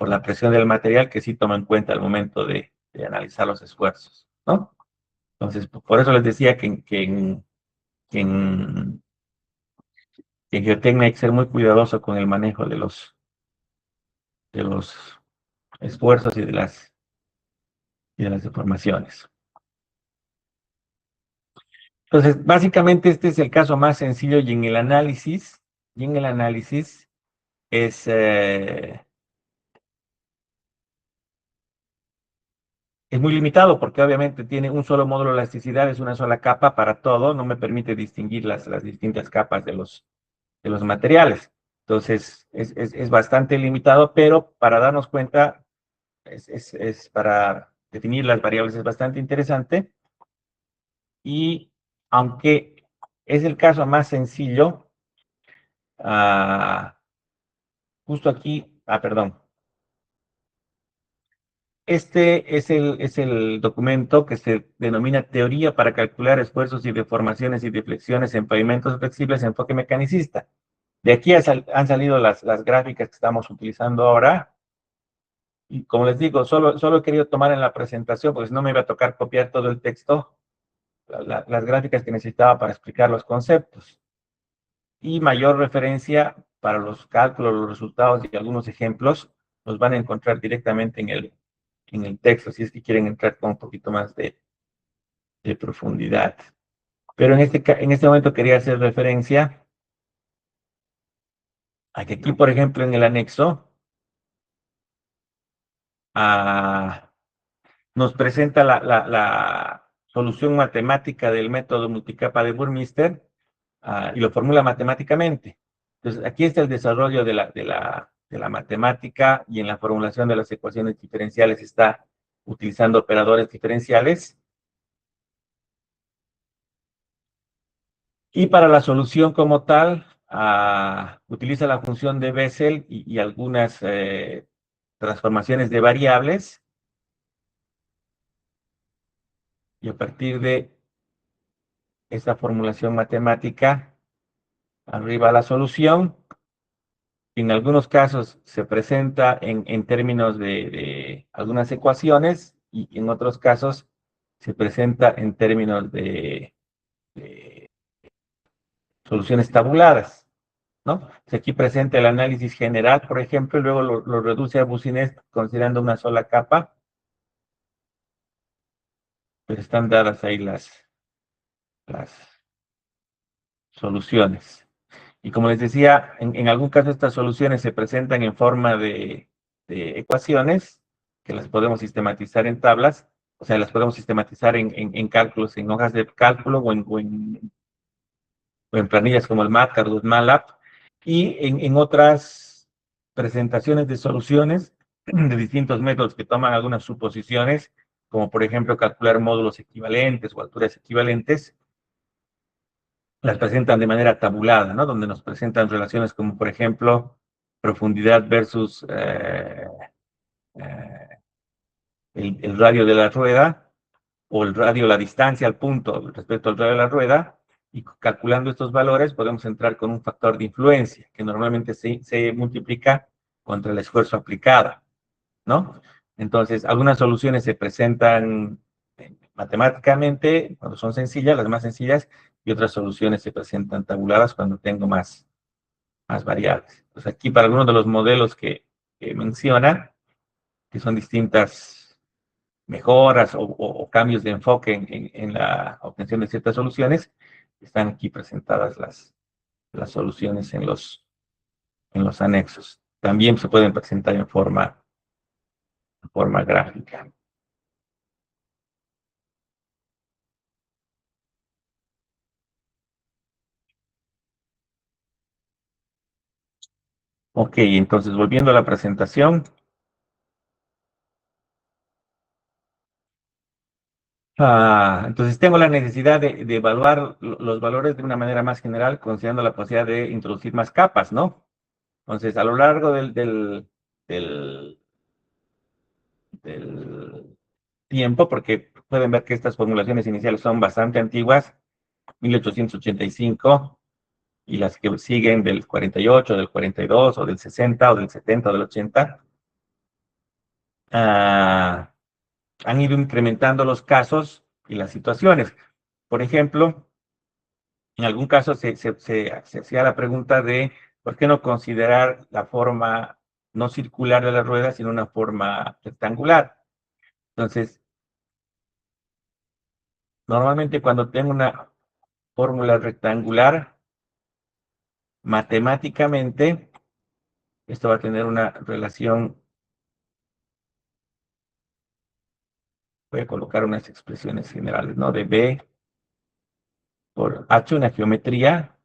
la presión del material, que sí toma en cuenta al momento de analizar los esfuerzos, ¿no? Entonces, por eso les decía que en en geotecnia hay que ser muy cuidadoso con el manejo de los esfuerzos y de las deformaciones. Entonces, básicamente este es el caso más sencillo y en el análisis es, es muy limitado porque obviamente tiene un solo módulo de elasticidad, es una sola capa para todo, no me permite distinguir las distintas capas de los materiales. Entonces, es bastante limitado, pero para darnos cuenta, para definir las variables es bastante interesante. Y aunque es el caso más sencillo, ah, justo aquí, perdón, este es el documento que se denomina Teoría para calcular esfuerzos y deformaciones y deflexiones en pavimentos flexibles, enfoque mecanicista. De aquí han salido las gráficas que estamos utilizando ahora. Y como les digo, solo he querido tomar en la presentación, porque si no me iba a tocar copiar todo el texto, las gráficas que necesitaba para explicar los conceptos. Y mayor referencia para los cálculos, los resultados y algunos ejemplos, los van a encontrar directamente en el texto, si es que quieren entrar con un poquito más de profundidad. Pero en este momento quería hacer referencia a que aquí, por ejemplo, en el anexo, nos presenta la solución matemática del método multicapa de Burmeister, y lo formula matemáticamente. Entonces, aquí está el desarrollo de la matemática, y en la formulación de las ecuaciones diferenciales está utilizando operadores diferenciales. Y para la solución como tal, utiliza la función de Bessel y algunas transformaciones de variables. Y a partir de esta formulación matemática, arriba la solución. En algunos casos se presenta en términos de algunas ecuaciones, y en otros casos se presenta en términos de soluciones tabuladas, ¿no? Aquí presenta el análisis general, por ejemplo, y luego lo reduce a Boussinesq considerando una sola capa, pero están dadas ahí las soluciones. Y como les decía, en algún caso estas soluciones se presentan en forma de ecuaciones que las podemos sistematizar en tablas, o sea, las podemos sistematizar en cálculos, en hojas de cálculo o en planillas como el MATLAB o el MATLAB, y en otras presentaciones de soluciones de distintos métodos que toman algunas suposiciones, como por ejemplo calcular módulos equivalentes o alturas equivalentes, las presentan de manera tabulada, ¿no? Donde nos presentan relaciones como, por ejemplo, profundidad versus eh, el radio de la rueda, o el radio, la distancia al punto respecto al radio de la rueda, y calculando estos valores podemos entrar con un factor de influencia, que normalmente se multiplica contra el esfuerzo aplicado, ¿no? Entonces, algunas soluciones se presentan matemáticamente cuando son sencillas, las más sencillas, y otras soluciones se presentan tabuladas cuando tengo más variables. Pues aquí, para algunos de los modelos que menciona, que son distintas mejoras o cambios de enfoque en la obtención de ciertas soluciones, están aquí presentadas las soluciones en los anexos. También se pueden presentar en forma gráfica. Ok, entonces volviendo a la presentación. Entonces tengo la necesidad de evaluar los valores de una manera más general, considerando la posibilidad de introducir más capas, ¿no? Entonces, a lo largo del, del tiempo, porque pueden ver que estas formulaciones iniciales son bastante antiguas, 1885, y las que siguen del 48, del 42, o del 60, o del 70, o del 80, han ido incrementando los casos y las situaciones. Por ejemplo, en algún caso se hacía la pregunta de por qué no considerar la forma no circular de la rueda, sino una forma rectangular. Entonces, normalmente cuando tengo una fórmula rectangular, matemáticamente, esto va a tener una relación, voy a colocar unas expresiones generales, ¿no? De B por H, una geometría,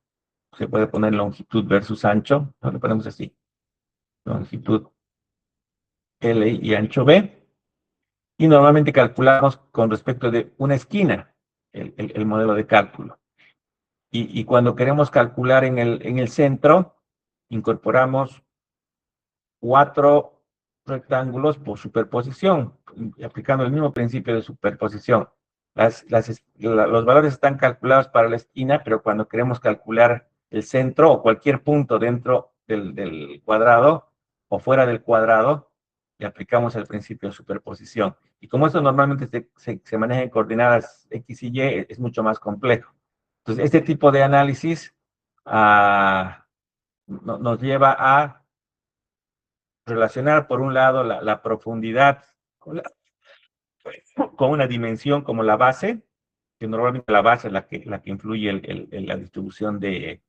se puede poner longitud versus ancho, ¿no? Lo ponemos así, longitud L y ancho B. Y normalmente calculamos con respecto de una esquina el modelo de cálculo. Y cuando queremos calcular en el centro, incorporamos 4 rectángulos por superposición, aplicando el mismo principio de superposición. Los valores están calculados para la esquina, pero cuando queremos calcular el centro o cualquier punto dentro del cuadrado o fuera del cuadrado, le aplicamos el principio de superposición. Y como esto normalmente se maneja en coordenadas X y Y, es mucho más complejo. Entonces, este tipo de análisis nos lleva a relacionar, por un lado, la profundidad con una dimensión como la base, que normalmente la base es la que influye en la distribución de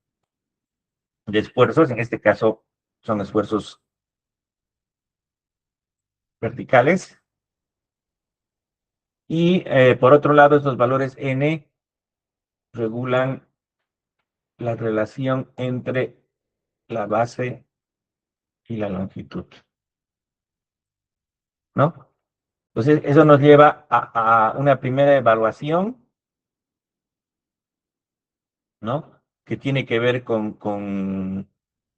esfuerzos. En este caso, son esfuerzos verticales. Y por otro lado, estos valores n regulan la relación entre la base y la longitud, ¿no? Entonces, eso nos lleva a una primera evaluación, ¿no? Que tiene que ver con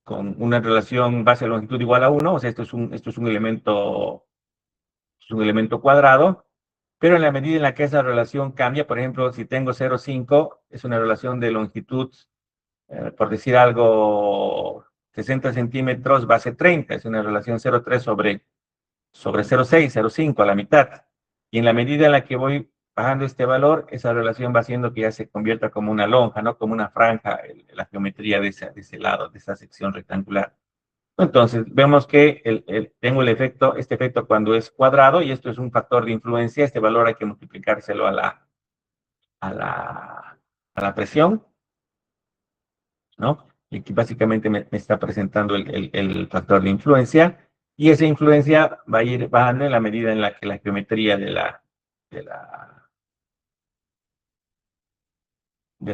una relación base-longitud igual a 1, o sea, esto es un elemento cuadrado, pero en la medida en la que esa relación cambia, por ejemplo, si tengo 0,5, es una relación de longitud, por decir algo, 60 centímetros, base 30, es una relación 0,3 sobre 0,6, 0,5, a la mitad. Y en la medida en la que voy bajando este valor, esa relación va haciendo que ya se convierta como una lonja, ¿no? Como una franja, la geometría de ese lado, de esa sección rectangular. Entonces, vemos que tengo este efecto cuando es cuadrado, y esto es un factor de influencia. Este valor hay que multiplicárselo a la presión, ¿no? Y aquí básicamente me está presentando el factor de influencia, y esa influencia va a ir bajando en la medida en la que la geometría de la, de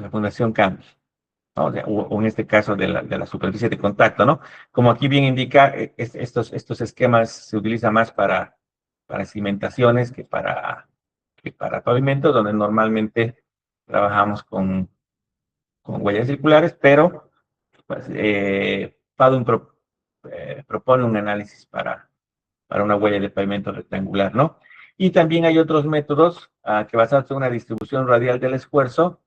la fundación cambie, ¿no? O en este caso de la superficie de contacto, ¿no? Como aquí bien indica, estos esquemas se utilizan más para cimentaciones que para pavimentos, donde normalmente trabajamos con huellas circulares, pero pues, Padum propone un análisis para una huella de pavimento rectangular, ¿no? Y también hay otros métodos que basados en una distribución radial del esfuerzo,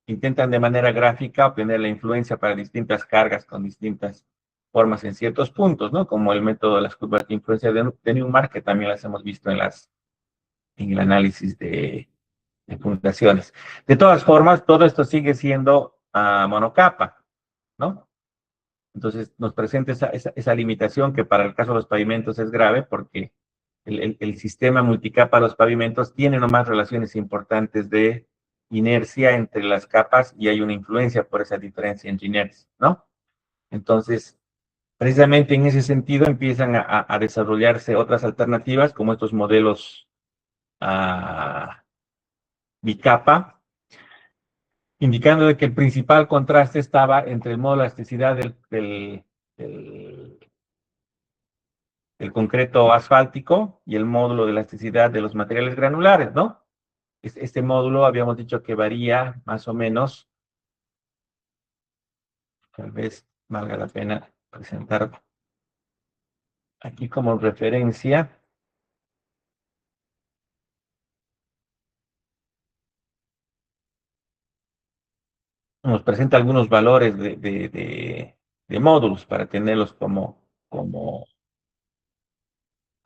intentan de manera gráfica obtener la influencia para distintas cargas con distintas formas en ciertos puntos, ¿no? Como el método de las curvas de influencia de Newmark, que también las hemos visto en el análisis de fundaciones. De todas formas, todo esto sigue siendo monocapa, ¿no? Entonces nos presenta esa limitación, que para el caso de los pavimentos es grave, porque el sistema multicapa de los pavimentos tiene nomás relaciones importantes de inercia entre las capas y hay una influencia por esa diferencia entre inercia, ¿no? Entonces, precisamente en ese sentido empiezan a desarrollarse otras alternativas como estos modelos bicapa, indicando de que el principal contraste estaba entre el modo de elasticidad del, del concreto asfáltico y el módulo de elasticidad de los materiales granulares, ¿no? Este módulo habíamos dicho que varía más o menos, tal vez valga la pena presentar aquí como referencia, nos presenta algunos valores de módulos para tenerlos como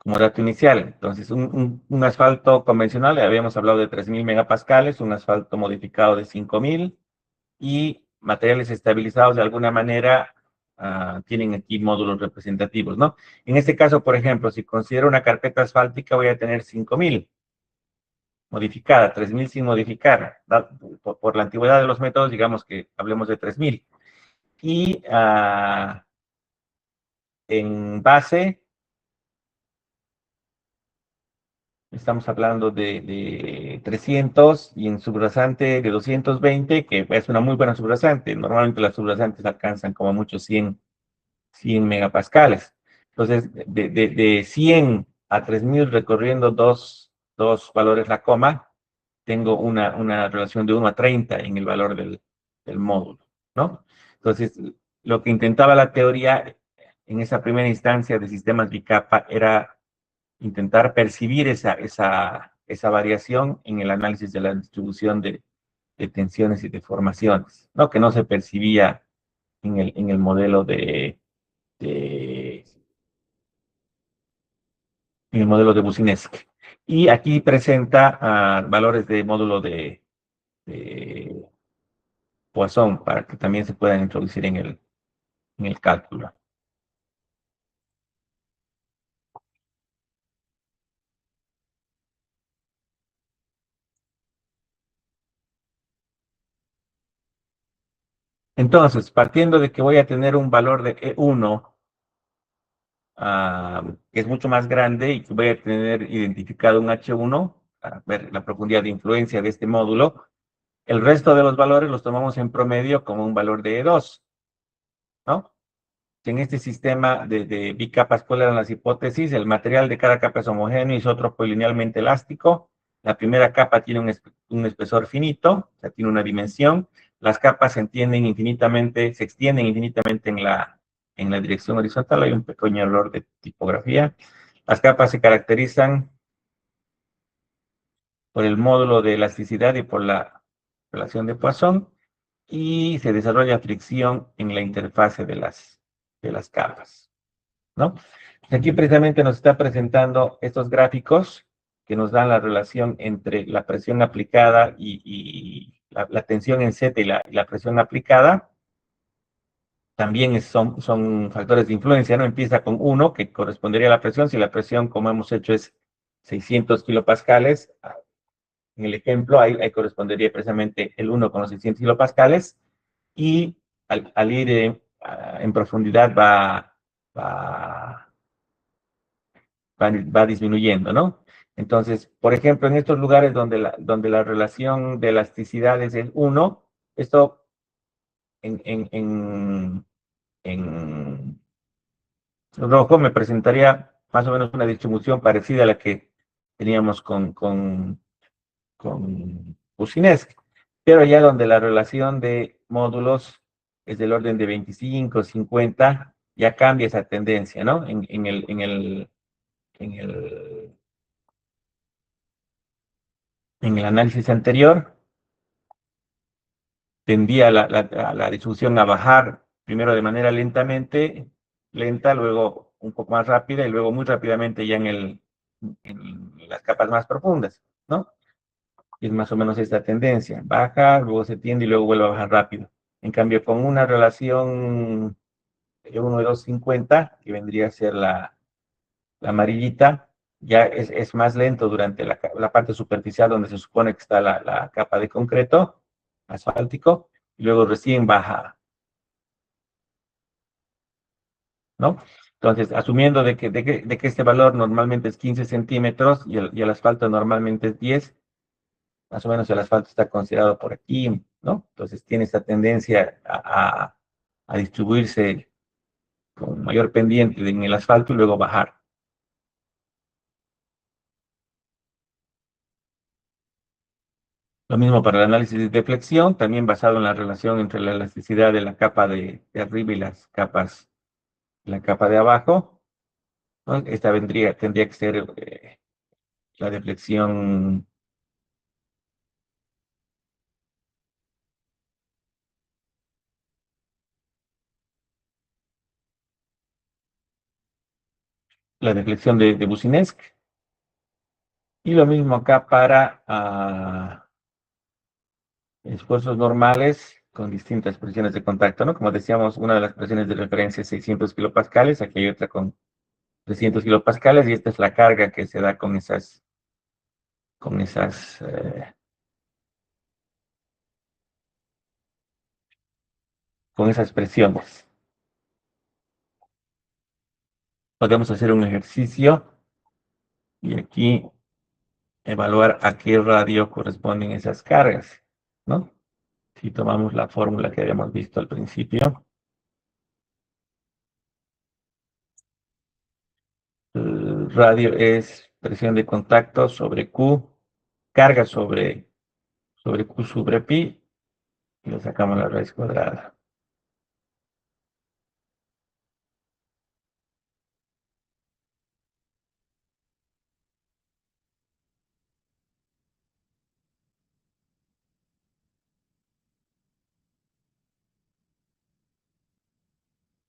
dato inicial. Entonces, un asfalto convencional, habíamos hablado de 3.000 megapascales, un asfalto modificado de 5.000 y materiales estabilizados de alguna manera tienen aquí módulos representativos, ¿no? En este caso, por ejemplo, si considero una carpeta asfáltica, voy a tener 5.000 modificada, 3.000 sin modificar. Por la antigüedad de los métodos, digamos que hablemos de 3.000. Y en base, estamos hablando de 300 y en subrasante de 220, que es una muy buena subrasante. Normalmente las subrasantes alcanzan como mucho 100 megapascales. Entonces, de 100 a 3.000 recorriendo dos valores la coma, tengo una relación de 1 a 30 en el valor del módulo, ¿no? Entonces, lo que intentaba la teoría en esa primera instancia de sistemas bicapa era intentar percibir esa variación en el análisis de la distribución de tensiones y deformaciones, ¿no? Que no se percibía en el modelo de, en el modelo de Businesc. Y aquí presenta valores de módulo de Poisson para que también se puedan introducir en el cálculo. Entonces, partiendo de que voy a tener un valor de E1 que es mucho más grande y que voy a tener identificado un H1, para ver la profundidad de influencia de este módulo, el resto de los valores los tomamos en promedio como un valor de E2, ¿no? En este sistema de bicapas, ¿cuáles eran las hipótesis? El material de cada capa es homogéneo, isótropo y linealmente elástico. La primera capa tiene un espesor finito, o sea, tiene una dimensión. Las capas se extienden infinitamente en la dirección horizontal. Hay un pequeño error de tipografía. Las capas se caracterizan por el módulo de elasticidad y por la relación de Poisson y se desarrolla fricción en la interfase de las capas, ¿no? Aquí precisamente nos está presentando estos gráficos que nos dan la relación entre la presión aplicada y la tensión en Z y la presión aplicada. También son factores de influencia, ¿no? Empieza con 1, que correspondería a la presión. Si la presión, como hemos hecho, es 600 kilopascales, en el ejemplo, ahí correspondería precisamente el 1 con los 600 kilopascales, y al ir en profundidad va, va disminuyendo, ¿no? Entonces, por ejemplo, en estos lugares donde la relación de elasticidades es 1, esto en rojo me presentaría más o menos una distribución parecida a la que teníamos con Businesc, pero ya donde la relación de módulos es del orden de 25, 50, ya cambia esa tendencia, ¿no? En el en el análisis anterior, tendía la distribución a bajar primero de manera lenta, luego un poco más rápida y luego muy rápidamente ya en las capas más profundas, ¿no? Y es más o menos esta tendencia. Baja, luego se tiende y luego vuelve a bajar rápido. En cambio, con una relación de 1 de 250, que vendría a ser la amarillita, ya es más lento durante la parte superficial donde se supone que está la capa de concreto asfáltico, y luego recién baja, ¿no? Entonces, asumiendo de que este valor normalmente es 15 centímetros y el asfalto normalmente es 10, más o menos el asfalto está considerado por aquí, ¿no? Entonces tiene esta tendencia a distribuirse con mayor pendiente en el asfalto y luego bajar. Lo mismo para el análisis de deflexión, también basado en la relación entre la elasticidad de la capa de arriba y la capa de abajo, ¿no? Esta tendría que ser la deflexión, la deflexión de Boussinesq. Y lo mismo acá para esfuerzos normales con distintas presiones de contacto, ¿no? Como decíamos, una de las presiones de referencia es 600 kilopascales, aquí hay otra con 300 kilopascales, y esta es la carga que se da con esas, eh, con esas presiones. Podemos hacer un ejercicio y aquí evaluar a qué radio corresponden esas cargas, ¿no? Si tomamos la fórmula que habíamos visto al principio, el radio es presión de contacto sobre Q, carga sobre Q sobre pi, y le sacamos la raíz cuadrada.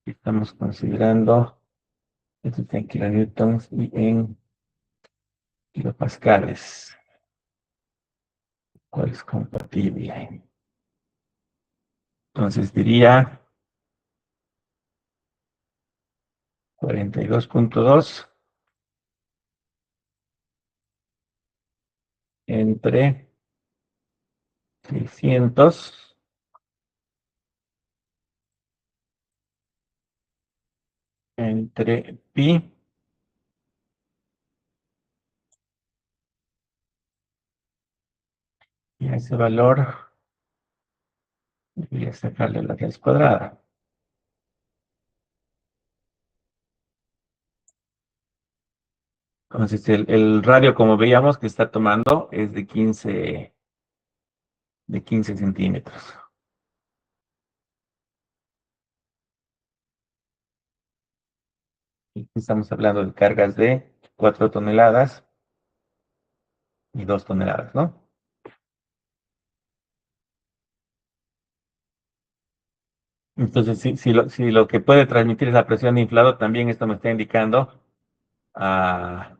Estamos considerando esto está en kilonewtons y en kilopascales. ¿Cuál es compatible? Entonces diría 42.2 entre 600 entre pi, y a ese valor voy a sacarle la raíz cuadrada. Entonces el radio, como veíamos, que está tomando es de 15 centímetros. Y estamos hablando de cargas de 4 toneladas y 2 toneladas, ¿no? Entonces, si lo que puede transmitir es la presión de inflado, también esto me está indicando ah,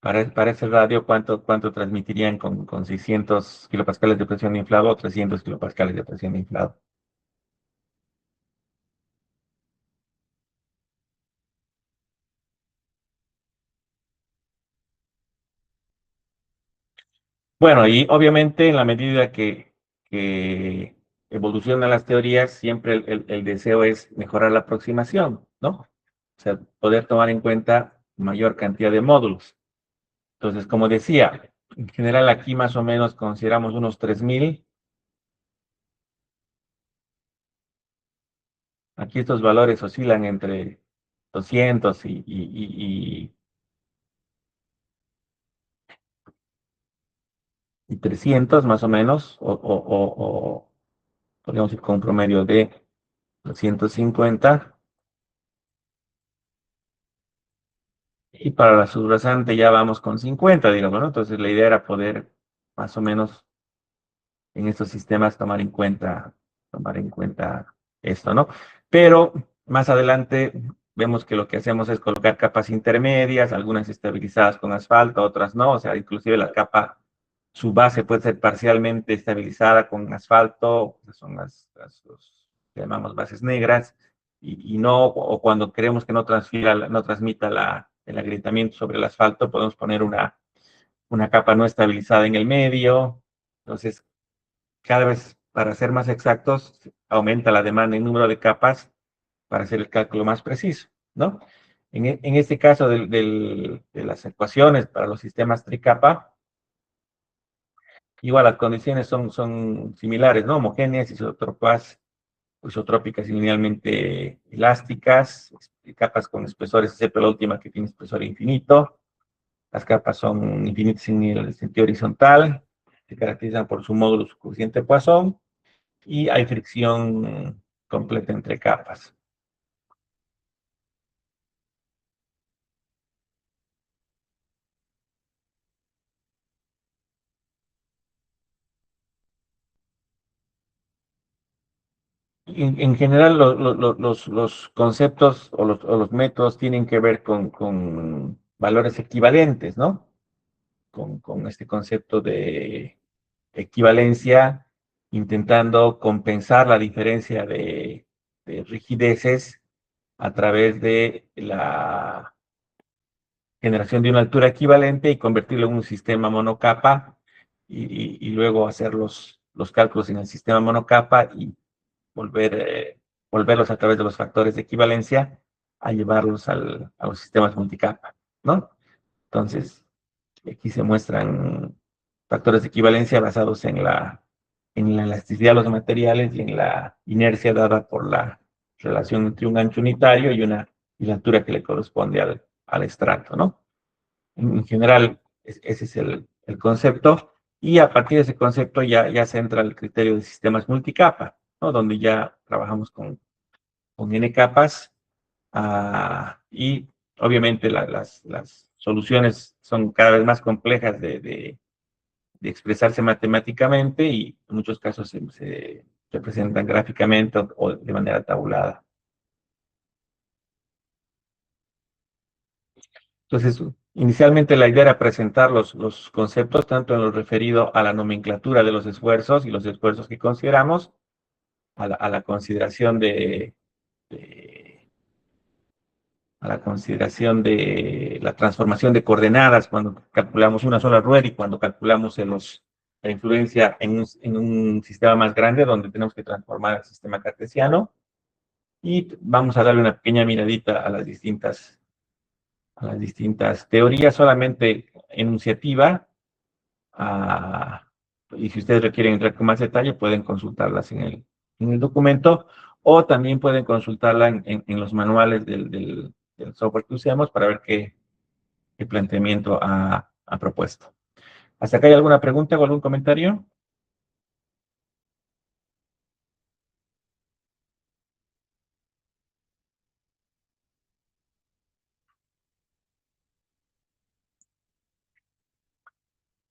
para ese radio cuánto transmitirían con 600 kilopascales de presión de inflado o 300 kilopascales de presión de inflado. Bueno, y obviamente en la medida que evolucionan las teorías, siempre el deseo es mejorar la aproximación, ¿no? O sea, poder tomar en cuenta mayor cantidad de módulos. Entonces, como decía, en general aquí más o menos consideramos unos 3000. Aquí estos valores oscilan entre 200 y 300 más o menos, o podríamos ir con un promedio de 250. Y para la subrasante ya vamos con 50, digamos, ¿no? Entonces la idea era poder más o menos en estos sistemas tomar en cuenta esto, ¿no? Pero más adelante vemos que lo que hacemos es colocar capas intermedias, algunas estabilizadas con asfalto, otras no, o sea, inclusive la capa, su base puede ser parcialmente estabilizada con asfalto, que son los que llamamos bases negras, y no, o cuando queremos que no no transmita el agrietamiento sobre el asfalto, podemos poner una capa no estabilizada en el medio. Entonces, cada vez, para ser más exactos, aumenta la demanda en número de capas para hacer el cálculo más preciso, ¿no? En este caso de las ecuaciones para los sistemas tricapa, igual las condiciones son similares, ¿no? Homogéneas, isotrópicas y linealmente elásticas, capas con espesores, excepto la última que tiene espesor infinito. Las capas son infinitas en el sentido horizontal, se caracterizan por su módulo su coeficiente Poisson y hay fricción completa entre capas. En general, los conceptos o los métodos tienen que ver con valores equivalentes, ¿no? Con este concepto de equivalencia, intentando compensar la diferencia de rigideces a través de la generación de una altura equivalente y convertirlo en un sistema monocapa y luego hacer los cálculos en el sistema monocapa y volver, volverlos a través de los factores de equivalencia a llevarlos a los sistemas multicapa, ¿no? Entonces, aquí se muestran factores de equivalencia basados en la elasticidad de los materiales y en la inercia dada por la relación entre un ancho unitario y la altura que le corresponde al estrato, ¿no? En general, ese es el concepto. Y a partir de ese concepto ya se entra el criterio de sistemas multicapa, ¿no? Donde ya trabajamos con n capas y obviamente las soluciones son cada vez más complejas de expresarse matemáticamente y en muchos casos se representan gráficamente o de manera tabulada. Entonces, inicialmente la idea era presentar los conceptos, tanto en lo referido a la nomenclatura de los esfuerzos y los esfuerzos que consideramos, a la consideración de, a la consideración de la transformación de coordenadas cuando calculamos una sola rueda y cuando calculamos la influencia en un sistema más grande donde tenemos que transformar el sistema cartesiano. Y vamos a darle una pequeña miradita a las distintas teorías, solamente enunciativa. Y si ustedes requieren entrar con más detalle, pueden consultarlas en el documento o también pueden consultarla en los manuales del software que usemos para ver qué planteamiento ha propuesto. ¿Hasta acá hay alguna pregunta o algún comentario?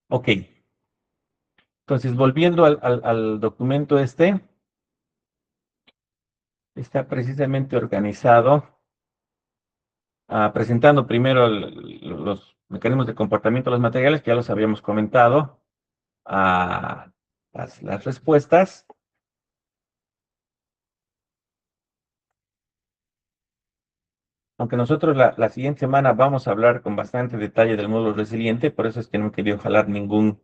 Ok. Entonces, volviendo al documento está precisamente organizado presentando primero los mecanismos de comportamiento de los materiales, que ya los habíamos comentado, a las respuestas. Aunque nosotros la siguiente semana vamos a hablar con bastante detalle del módulo resiliente, por eso es que no he querido jalar ningún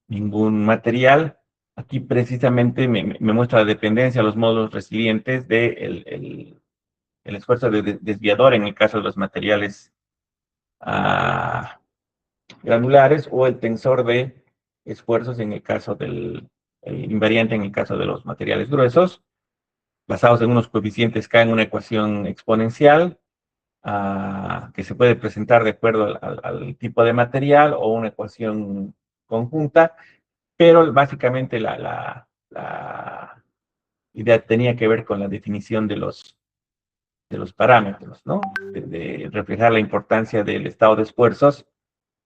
material. Aquí precisamente me muestra la dependencia de los módulos resilientes del el esfuerzo desviador en el caso de los materiales ah, granulares o el tensor de esfuerzos en el caso el invariante en el caso de los materiales gruesos, basados en unos coeficientes K en una ecuación exponencial que se puede presentar de acuerdo al tipo de material o una ecuación conjunta, pero básicamente la idea tenía que ver con la definición de los parámetros, ¿no? De reflejar la importancia del estado de esfuerzos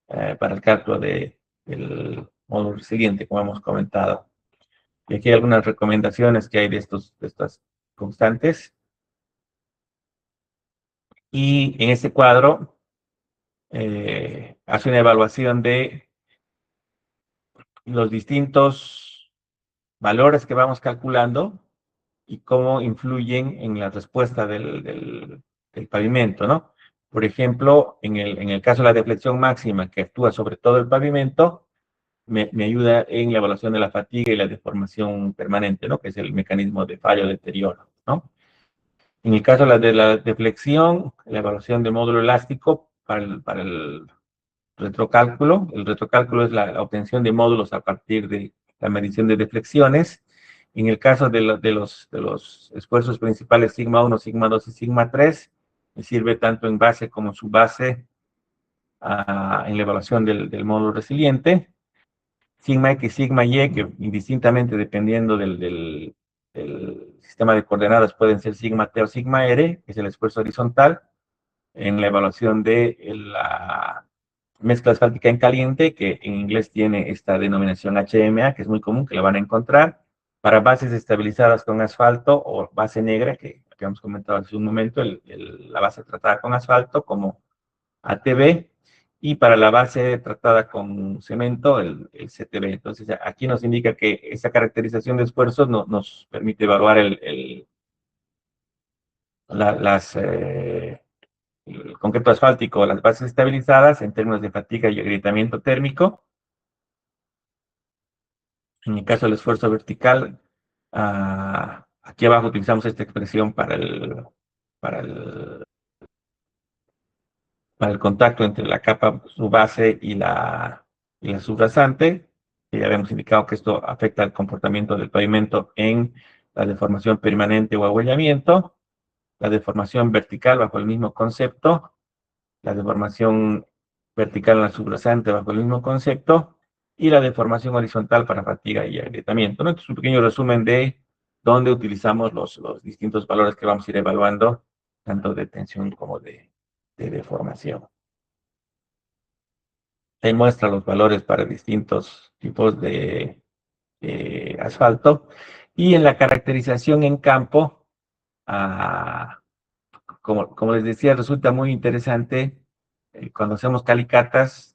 para el cálculo del módulo siguiente, como hemos comentado. Y aquí hay algunas recomendaciones que hay de estas constantes. Y en este cuadro hace una evaluación de los distintos valores que vamos calculando y cómo influyen en la respuesta del pavimento, ¿no? Por ejemplo, en el caso de la deflexión máxima, que actúa sobre todo el pavimento, me ayuda en la evaluación de la fatiga y la deformación permanente, ¿no? Que es el mecanismo de fallo deterioro, ¿no? En el caso de la deflexión, la evaluación del módulo elástico para el retrocálculo. El retrocálculo es la obtención de módulos a partir de la medición de deflexiones. En el caso de los esfuerzos principales sigma 1, sigma 2 y sigma 3, me sirve tanto en base como en subbase en la evaluación del módulo resiliente. Sigma X, sigma Y, que indistintamente dependiendo del sistema de coordenadas pueden ser sigma T o sigma R, que es el esfuerzo horizontal, en la evaluación de la mezcla asfáltica en caliente, que en inglés tiene esta denominación HMA, que es muy común, que la van a encontrar, para bases estabilizadas con asfalto o base negra, que habíamos comentado hace un momento, la base tratada con asfalto como ATB, y para la base tratada con cemento, el CTB. Entonces, aquí nos indica que esa caracterización de esfuerzos nos permite evaluar el concreto asfáltico, las bases estabilizadas en términos de fatiga y agrietamiento térmico. En el caso del esfuerzo vertical, aquí abajo utilizamos esta expresión para el, para el contacto entre la capa subbase y la subrasante, que ya habíamos indicado que esto afecta el comportamiento del pavimento en la deformación permanente o ahuellamiento, la deformación vertical bajo el mismo concepto, la deformación vertical en la subrasante bajo el mismo concepto, y la deformación horizontal para fatiga y agrietamiento, ¿no? Entonces, un pequeño resumen de dónde utilizamos los distintos valores que vamos a ir evaluando, tanto de tensión como de deformación. Ahí muestra los valores para distintos tipos de asfalto. Y en la caracterización en campo, como les decía, resulta muy interesante cuando hacemos calicatas,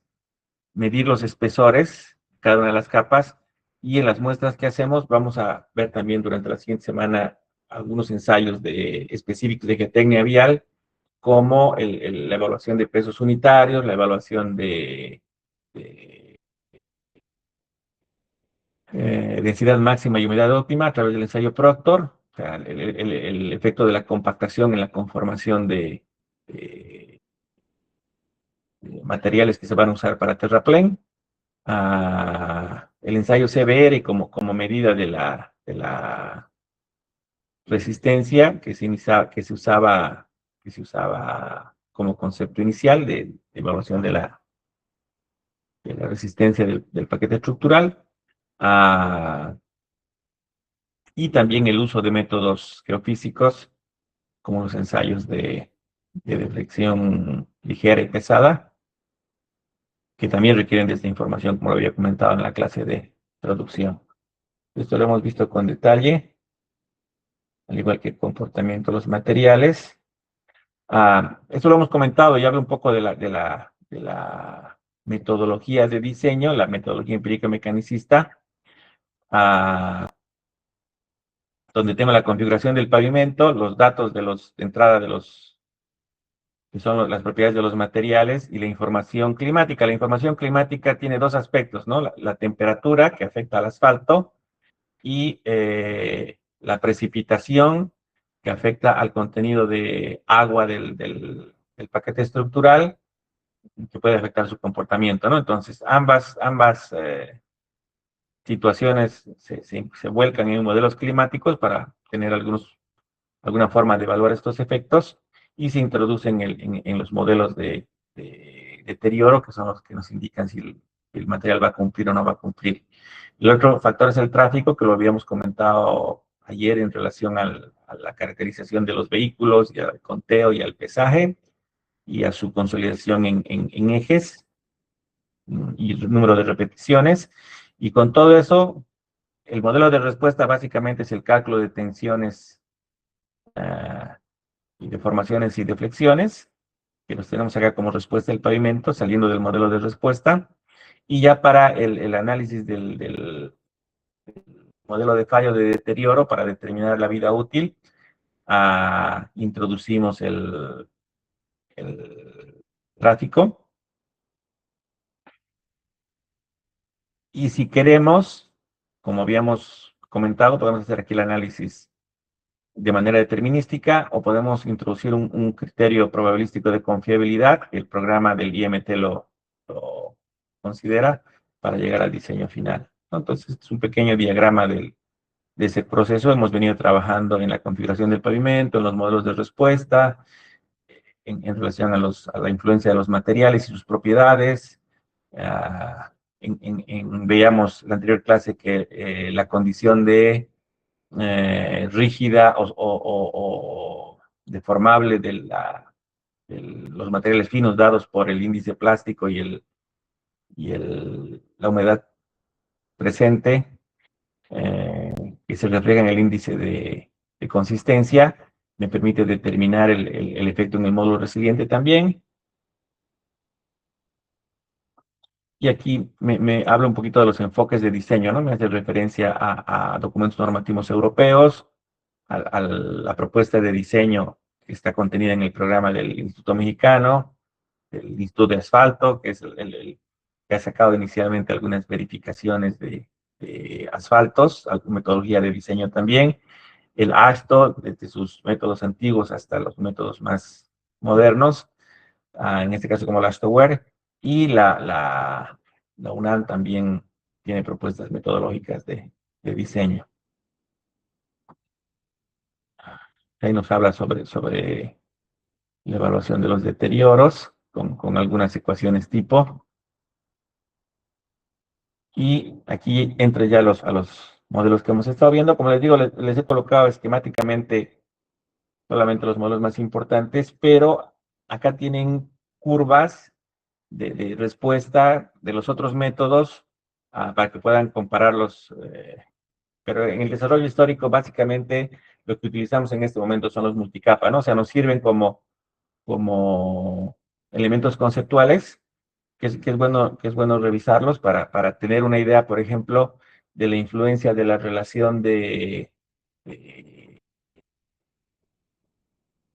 medir los espesores, cada una de las capas, y en las muestras que hacemos vamos a ver también durante la siguiente semana algunos ensayos específicos de geotecnia vial, como la evaluación de pesos unitarios, la evaluación de densidad máxima y humedad óptima a través del ensayo Proctor, o sea, el efecto de la compactación en la conformación de materiales que se van a usar para terraplén, el ensayo CBR como medida de la resistencia que se usaba como concepto inicial de evaluación de la resistencia del paquete estructural, y también el uso de métodos geofísicos como los ensayos de deflexión ligera y pesada, que también requieren de esta información, como lo había comentado en la clase de producción. Esto lo hemos visto con detalle, al igual que el comportamiento de los materiales. Esto lo hemos comentado, ya hablo un poco de la metodología de diseño, la metodología empírica mecanicista, donde tengo la configuración del pavimento, los datos de entrada que son las propiedades de los materiales, y la información climática. La información climática tiene dos aspectos, ¿no? La temperatura que afecta al asfalto y la precipitación que afecta al contenido de agua del paquete estructural, que puede afectar su comportamiento, ¿no? Entonces, ambas situaciones se vuelcan en modelos climáticos para tener alguna forma de evaluar estos efectos, y se introducen en los modelos de deterioro, que son los que nos indican si el material va a cumplir o no va a cumplir. El otro factor es el tráfico, que lo habíamos comentado ayer en relación a la caracterización de los vehículos, y al conteo y al pesaje, y a su consolidación en ejes, y el número de repeticiones. Y con todo eso, el modelo de respuesta básicamente es el cálculo de tensiones y deformaciones y deflexiones, que los tenemos acá como respuesta del pavimento, saliendo del modelo de respuesta. Y ya para el análisis del modelo de fallo de deterioro para determinar la vida útil, introducimos el tráfico. Y si queremos, como habíamos comentado, podemos hacer aquí el análisis de manera determinística o podemos introducir un criterio probabilístico de confiabilidad que el programa del IMT lo considera para llegar al diseño final, ¿no? Entonces, este es un pequeño diagrama de ese proceso. Hemos venido trabajando en la configuración del pavimento, en los modelos de respuesta, en relación a la influencia de los materiales y sus propiedades. Veíamos en la anterior clase que la condición de rígida o deformable los materiales finos dados por el índice plástico la humedad presente, que se refleja en el índice de consistencia, me permite determinar el efecto en el módulo resiliente también. Y aquí me habla un poquito de los enfoques de diseño, ¿no? Me hace referencia a documentos normativos europeos, a la propuesta de diseño que está contenida en el programa del Instituto Mexicano, el Instituto de Asfalto, que es el que ha sacado inicialmente algunas verificaciones de asfaltos, metodología de diseño también, el ASTO, desde sus métodos antiguos hasta los métodos más modernos, en este caso como el ASTOWare, y la UNAM también tiene propuestas metodológicas de diseño. Ahí nos habla sobre la evaluación de los deterioros con algunas ecuaciones tipo. Y aquí entre ya a los modelos que hemos estado viendo. Como les digo, les he colocado esquemáticamente solamente los modelos más importantes, pero acá tienen curvas de respuesta de los otros métodos para que puedan compararlos. Pero en el desarrollo histórico, básicamente, lo que utilizamos en este momento son los multicapa, ¿no? O sea, nos sirven como elementos conceptuales, que es bueno revisarlos para tener una idea, por ejemplo, de la influencia de la relación de-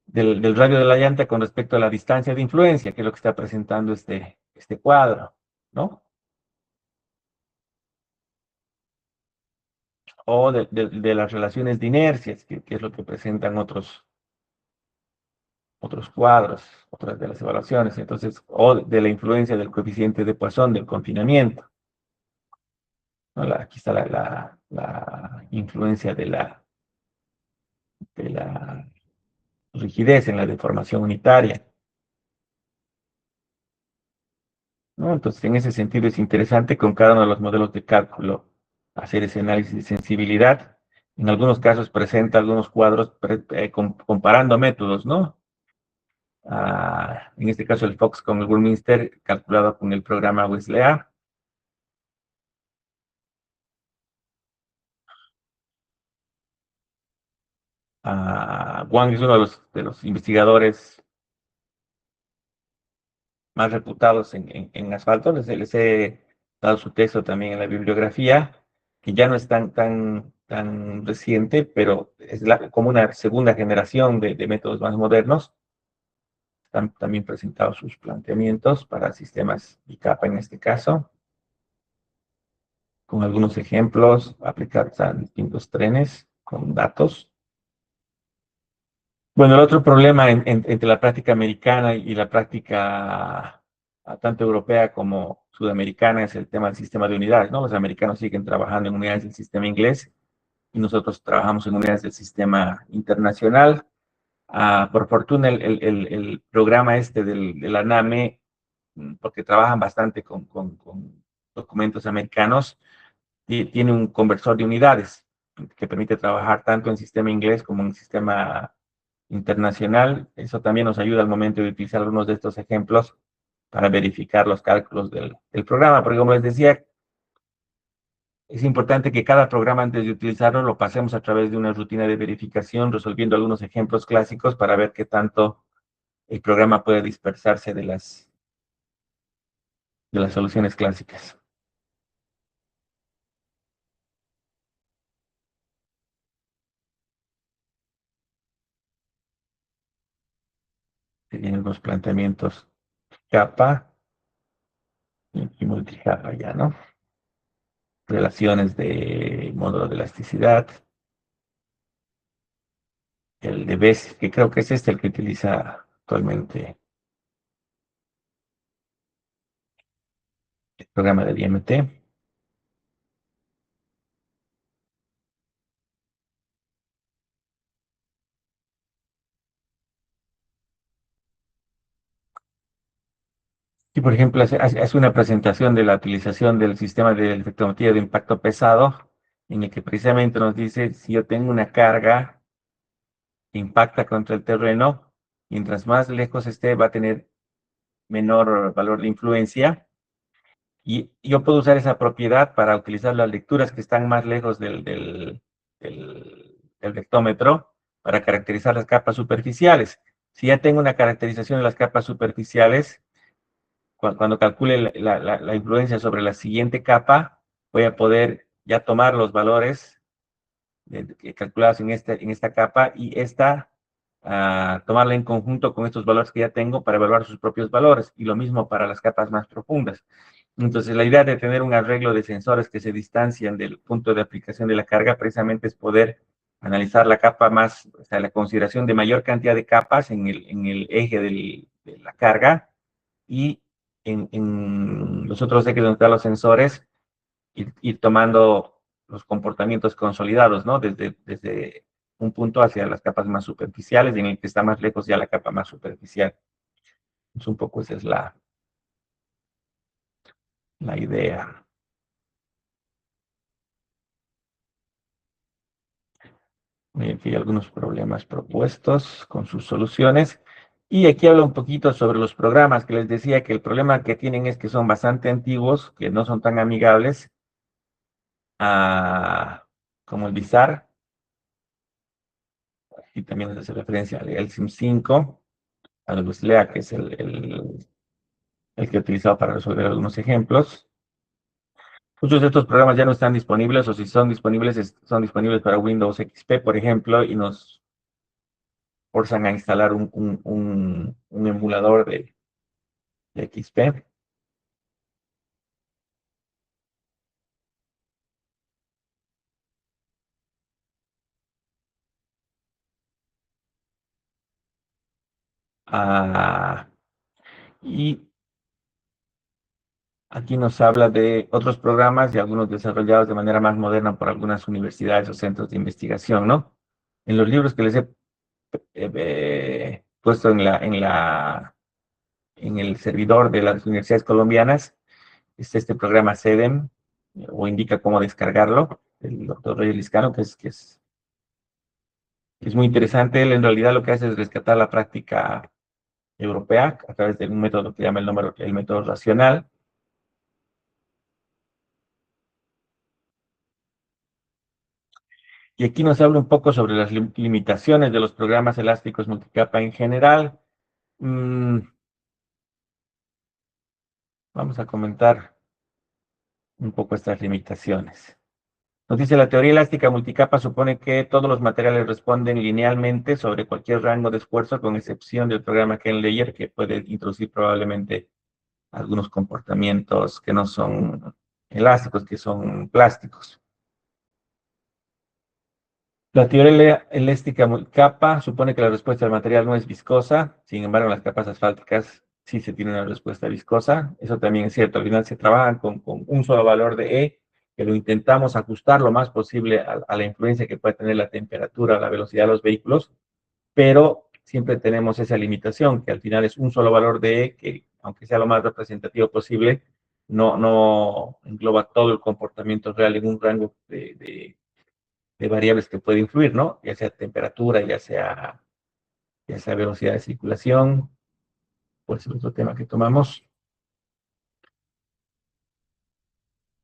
del radio de la llanta con respecto a la distancia de influencia, que es lo que está presentando este cuadro, ¿no? O de las relaciones de inercias, que es lo que presentan otros cuadros, otras de las evaluaciones, entonces, o de la influencia del coeficiente de Poisson del confinamiento, ¿no? Aquí está la influencia de la rigidez en la deformación unitaria, ¿no? Entonces, en ese sentido es interesante con cada uno de los modelos de cálculo hacer ese análisis de sensibilidad. En algunos casos presenta algunos cuadros comparando métodos, ¿no? En este caso el Fox con el Burmeister calculado con el programa Weslea. Wang es uno de los investigadores más reputados en asfalto. Les he dado su texto también en la bibliografía, que ya no es tan reciente, pero es como una segunda generación de métodos más modernos. Están también presentados sus planteamientos para sistemas bicapa en este caso, con algunos ejemplos aplicados a distintos trenes con datos. Bueno, el otro problema entre la práctica americana y la práctica tanto europea como sudamericana es el tema del sistema de unidades, ¿no? Los americanos siguen trabajando en unidades del sistema inglés y nosotros trabajamos en unidades del sistema internacional. Por fortuna, el programa de la NAME, porque trabajan bastante con documentos americanos, tiene un conversor de unidades que permite trabajar tanto en sistema inglés como en sistema internacional. Eso también nos ayuda al momento de utilizar algunos de estos ejemplos para verificar los cálculos del programa, porque como les decía, es importante que cada programa antes de utilizarlo lo pasemos a través de una rutina de verificación, resolviendo algunos ejemplos clásicos para ver qué tanto el programa puede dispersarse de las soluciones clásicas. Tienen algunos planteamientos capa y multicapa ya, ¿no? Relaciones de módulo de elasticidad. El de BES, que creo que es este el que utiliza actualmente el programa del IMT. Y, por ejemplo, hace una presentación de la utilización del sistema de efectometría de impacto pesado, en el que precisamente nos dice si yo tengo una carga que impacta contra el terreno, mientras más lejos esté, va a tener menor valor de influencia. Y yo puedo usar esa propiedad para utilizar las lecturas que están más lejos del vectómetro para caracterizar las capas superficiales. Si ya tengo una caracterización de las capas superficiales, cuando calcule la influencia sobre la siguiente capa, voy a poder ya tomar los valores calculados en esta capa y tomarla en conjunto con estos valores que ya tengo para evaluar sus propios valores. Y lo mismo para las capas más profundas. Entonces, la idea de tener un arreglo de sensores que se distancian del punto de aplicación de la carga precisamente es poder analizar la capa más, o sea, la consideración de mayor cantidad de capas en el eje de la carga y en los otros ejes donde están los sensores, ir tomando los comportamientos consolidados, ¿no? Desde un punto hacia las capas más superficiales, y en el que está más lejos ya la capa más superficial. Es un poco esa es la idea. Aquí hay algunos problemas propuestos con sus soluciones. Y aquí habla un poquito sobre los programas, que les decía que el problema que tienen es que son bastante antiguos, que no son tan amigables, como el Bizarre. Aquí también se hace referencia al LSIM 5, al Luslea, que es el que he utilizado para resolver algunos ejemplos. Muchos de estos programas ya no están disponibles, o si son disponibles, son disponibles para Windows XP, por ejemplo, y nos forzan a instalar un emulador de XP. Ah, y aquí nos habla de otros programas y algunos desarrollados de manera más moderna por algunas universidades o centros de investigación, ¿no? En los libros que les he puesto en el servidor de las universidades colombianas, está este programa CEDEM, o indica cómo descargarlo, el doctor Reyes Liscano, que es muy interesante. Él en realidad lo que hace es rescatar la práctica europea a través de un método que llama el método racional. Y aquí nos habla un poco sobre las limitaciones de los programas elásticos multicapa en general. Vamos a comentar un poco estas limitaciones. Nos dice: la teoría elástica multicapa supone que todos los materiales responden linealmente sobre cualquier rango de esfuerzo, con excepción del programa Ken-Layer, que puede introducir probablemente algunos comportamientos que no son elásticos, que son plásticos. La teoría elástica multicapa supone que la respuesta del material no es viscosa. Sin embargo, en las capas asfálticas sí se tiene una respuesta viscosa. Eso también es cierto. Al final se trabajan con un solo valor de E, que lo intentamos ajustar lo más posible a la influencia que puede tener la temperatura, la velocidad de los vehículos, pero siempre tenemos esa limitación, que al final es un solo valor de E, que aunque sea lo más representativo posible, no engloba todo el comportamiento real en un rango de variables que puede influir, ¿no? Ya sea temperatura, ya sea velocidad de circulación, pues es otro tema que tomamos.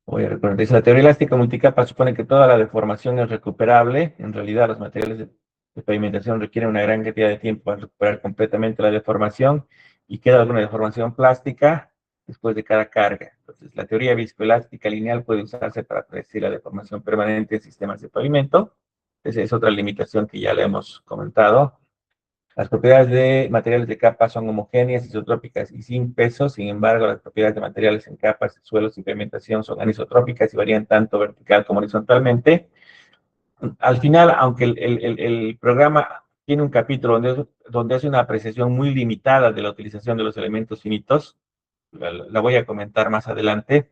Voy a recordar, dice: la teoría elástica multicapa supone que toda la deformación es recuperable. En realidad, los materiales de pavimentación requieren una gran cantidad de tiempo para recuperar completamente la deformación, y queda alguna deformación plástica después de cada carga. Entonces, la teoría viscoelástica lineal puede usarse para predecir la deformación permanente en sistemas de pavimento. Esa es otra limitación que ya le hemos comentado. Las propiedades de materiales de capa son homogéneas, isotrópicas y sin peso. Sin embargo, las propiedades de materiales en capas, suelos y pigmentación son anisotrópicas y varían tanto vertical como horizontalmente. Al final, aunque el programa tiene un capítulo donde hace una apreciación muy limitada de la utilización de los elementos finitos, la voy a comentar más adelante.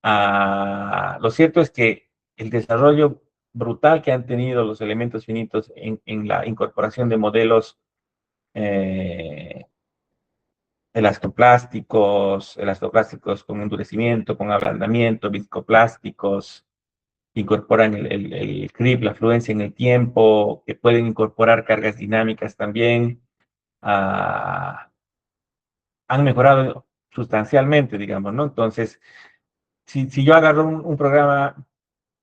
Lo cierto es que el desarrollo brutal que han tenido los elementos finitos en la incorporación de modelos eh, elastoclásticos con endurecimiento, con ablandamiento, viscoplásticos, incorporan el creep, la fluencia en el tiempo, que pueden incorporar cargas dinámicas también, ah, han mejorado sustancialmente, digamos, ¿no? Entonces, si yo agarro un programa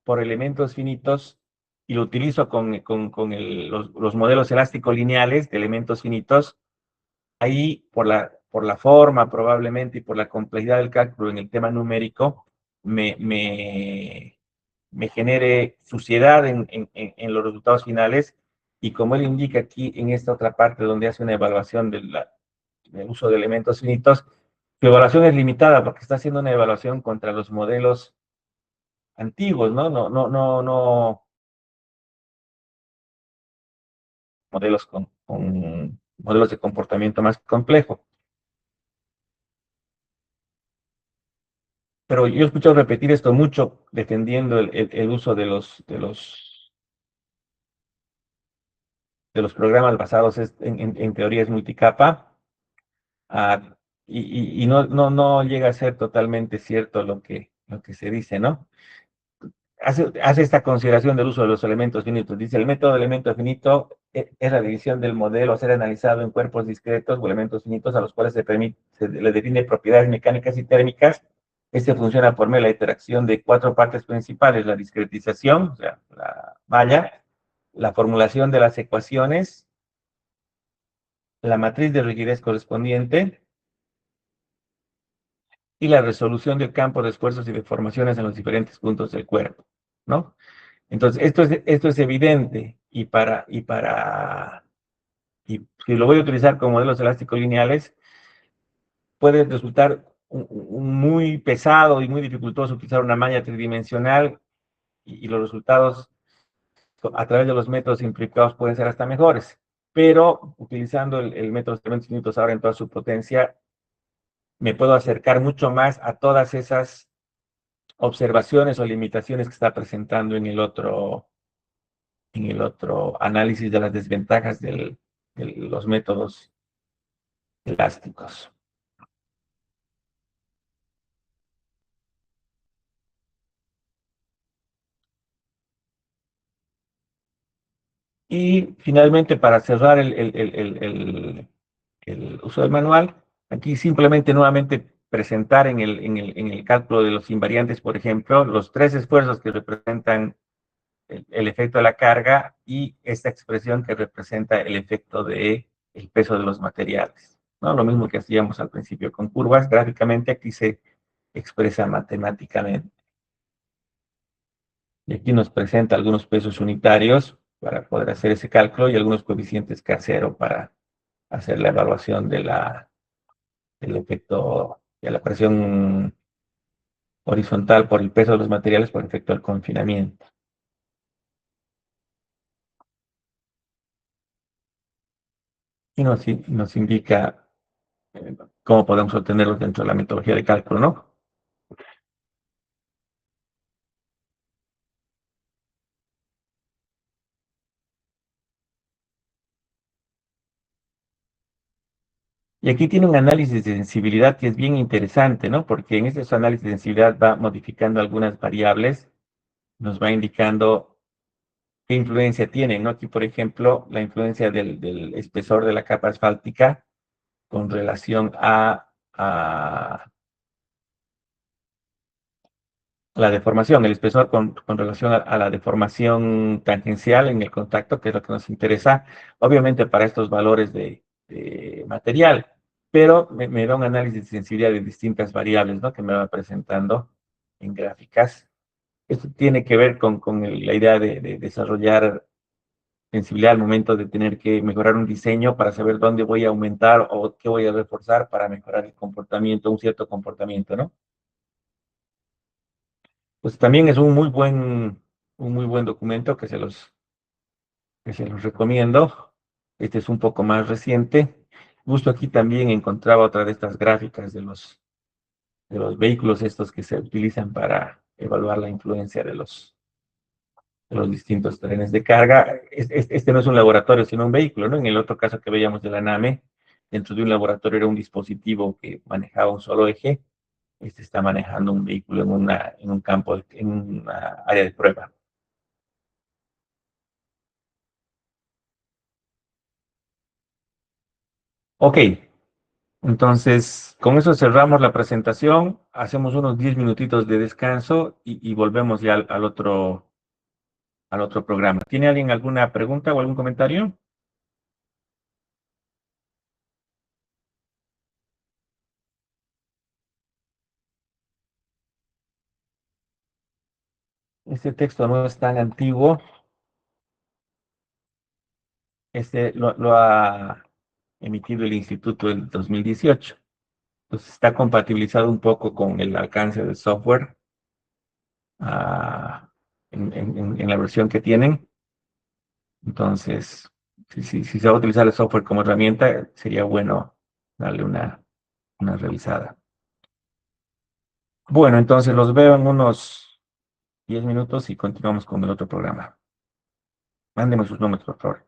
por elementos finitos y lo utilizo con los modelos elásticos lineales de elementos finitos, ahí por la forma probablemente y por la complejidad del cálculo en el tema numérico, me, me, me genere suciedad en los resultados finales. Y como él indica aquí en esta otra parte donde hace una evaluación del uso de elementos finitos, su evaluación es limitada porque está haciendo una evaluación contra los modelos antiguos, ¿no? No modelos con modelos de comportamiento más complejo. Pero yo he escuchado repetir esto mucho, defendiendo el uso de los programas basados en teorías multicapa, ah, y no llega a ser totalmente cierto lo que se dice, ¿no? Hace esta consideración del uso de los elementos finitos. Dice, el método de elemento finito es la división del modelo a ser analizado en cuerpos discretos o elementos finitos a los cuales se le define propiedades mecánicas y térmicas. Este funciona por medio de la interacción de cuatro partes principales: la discretización, o sea, la malla, la formulación de las ecuaciones, la matriz de rigidez correspondiente y la resolución del campo de esfuerzos y deformaciones en los diferentes puntos del cuerpo, ¿no? Entonces, esto es evidente y si lo voy a utilizar con modelos elásticos lineales, puede resultar muy pesado y muy dificultoso utilizar una malla tridimensional y los resultados a través de los métodos implicados pueden ser hasta mejores. Pero utilizando el método de elementos finitos ahora en toda su potencia, me puedo acercar mucho más a todas esas observaciones o limitaciones que está presentando en el otro análisis de las desventajas de los métodos elásticos. Y finalmente, para cerrar el uso del manual, aquí simplemente nuevamente presentar en el cálculo de los invariantes, por ejemplo, los tres esfuerzos que representan el efecto de la carga y esta expresión que representa el efecto del peso de los materiales, ¿no? Lo mismo que hacíamos al principio con curvas, gráficamente aquí se expresa matemáticamente. Y aquí nos presenta algunos pesos unitarios para poder hacer ese cálculo y algunos coeficientes casero para hacer la evaluación del efecto de la presión horizontal por el peso de los materiales por efecto del confinamiento. Y nos indica cómo podemos obtenerlos dentro de la metodología de cálculo, ¿no? Y aquí tiene un análisis de sensibilidad que es bien interesante, ¿no? Porque en ese análisis de sensibilidad va modificando algunas variables, nos va indicando qué influencia tienen, ¿no? Aquí, por ejemplo, la influencia del espesor de la capa asfáltica con relación a la deformación, el espesor con relación a la deformación tangencial en el contacto, que es lo que nos interesa, obviamente para estos valores de material, pero me da un análisis de sensibilidad de distintas variables, ¿no? Que me va presentando en gráficas. Esto tiene que ver con la idea de desarrollar sensibilidad al momento de tener que mejorar un diseño para saber dónde voy a aumentar o qué voy a reforzar para mejorar el comportamiento, un cierto comportamiento, ¿no? Pues también es un muy buen documento que se los recomiendo. Este es un poco más reciente. Justo aquí también encontraba otra de estas gráficas de los vehículos estos que se utilizan para evaluar la influencia de los distintos trenes de carga. Este no es un laboratorio, sino un vehículo, ¿no? En el otro caso que veíamos de la NAME, dentro de un laboratorio era un dispositivo que manejaba un solo eje. Este está manejando un vehículo en un campo, en una área de prueba. Ok, entonces con eso cerramos la presentación, hacemos unos 10 minutitos de descanso y volvemos ya al otro programa. ¿Tiene alguien alguna pregunta o algún comentario? Este texto no es tan antiguo. Este lo ha emitido el Instituto en 2018. Entonces está compatibilizado un poco con el alcance del software ah, en la versión que tienen. Entonces, si se va a utilizar el software como herramienta, sería bueno darle una revisada. Bueno, entonces los veo en unos 10 minutos y continuamos con el otro programa. Mándeme sus números, por favor.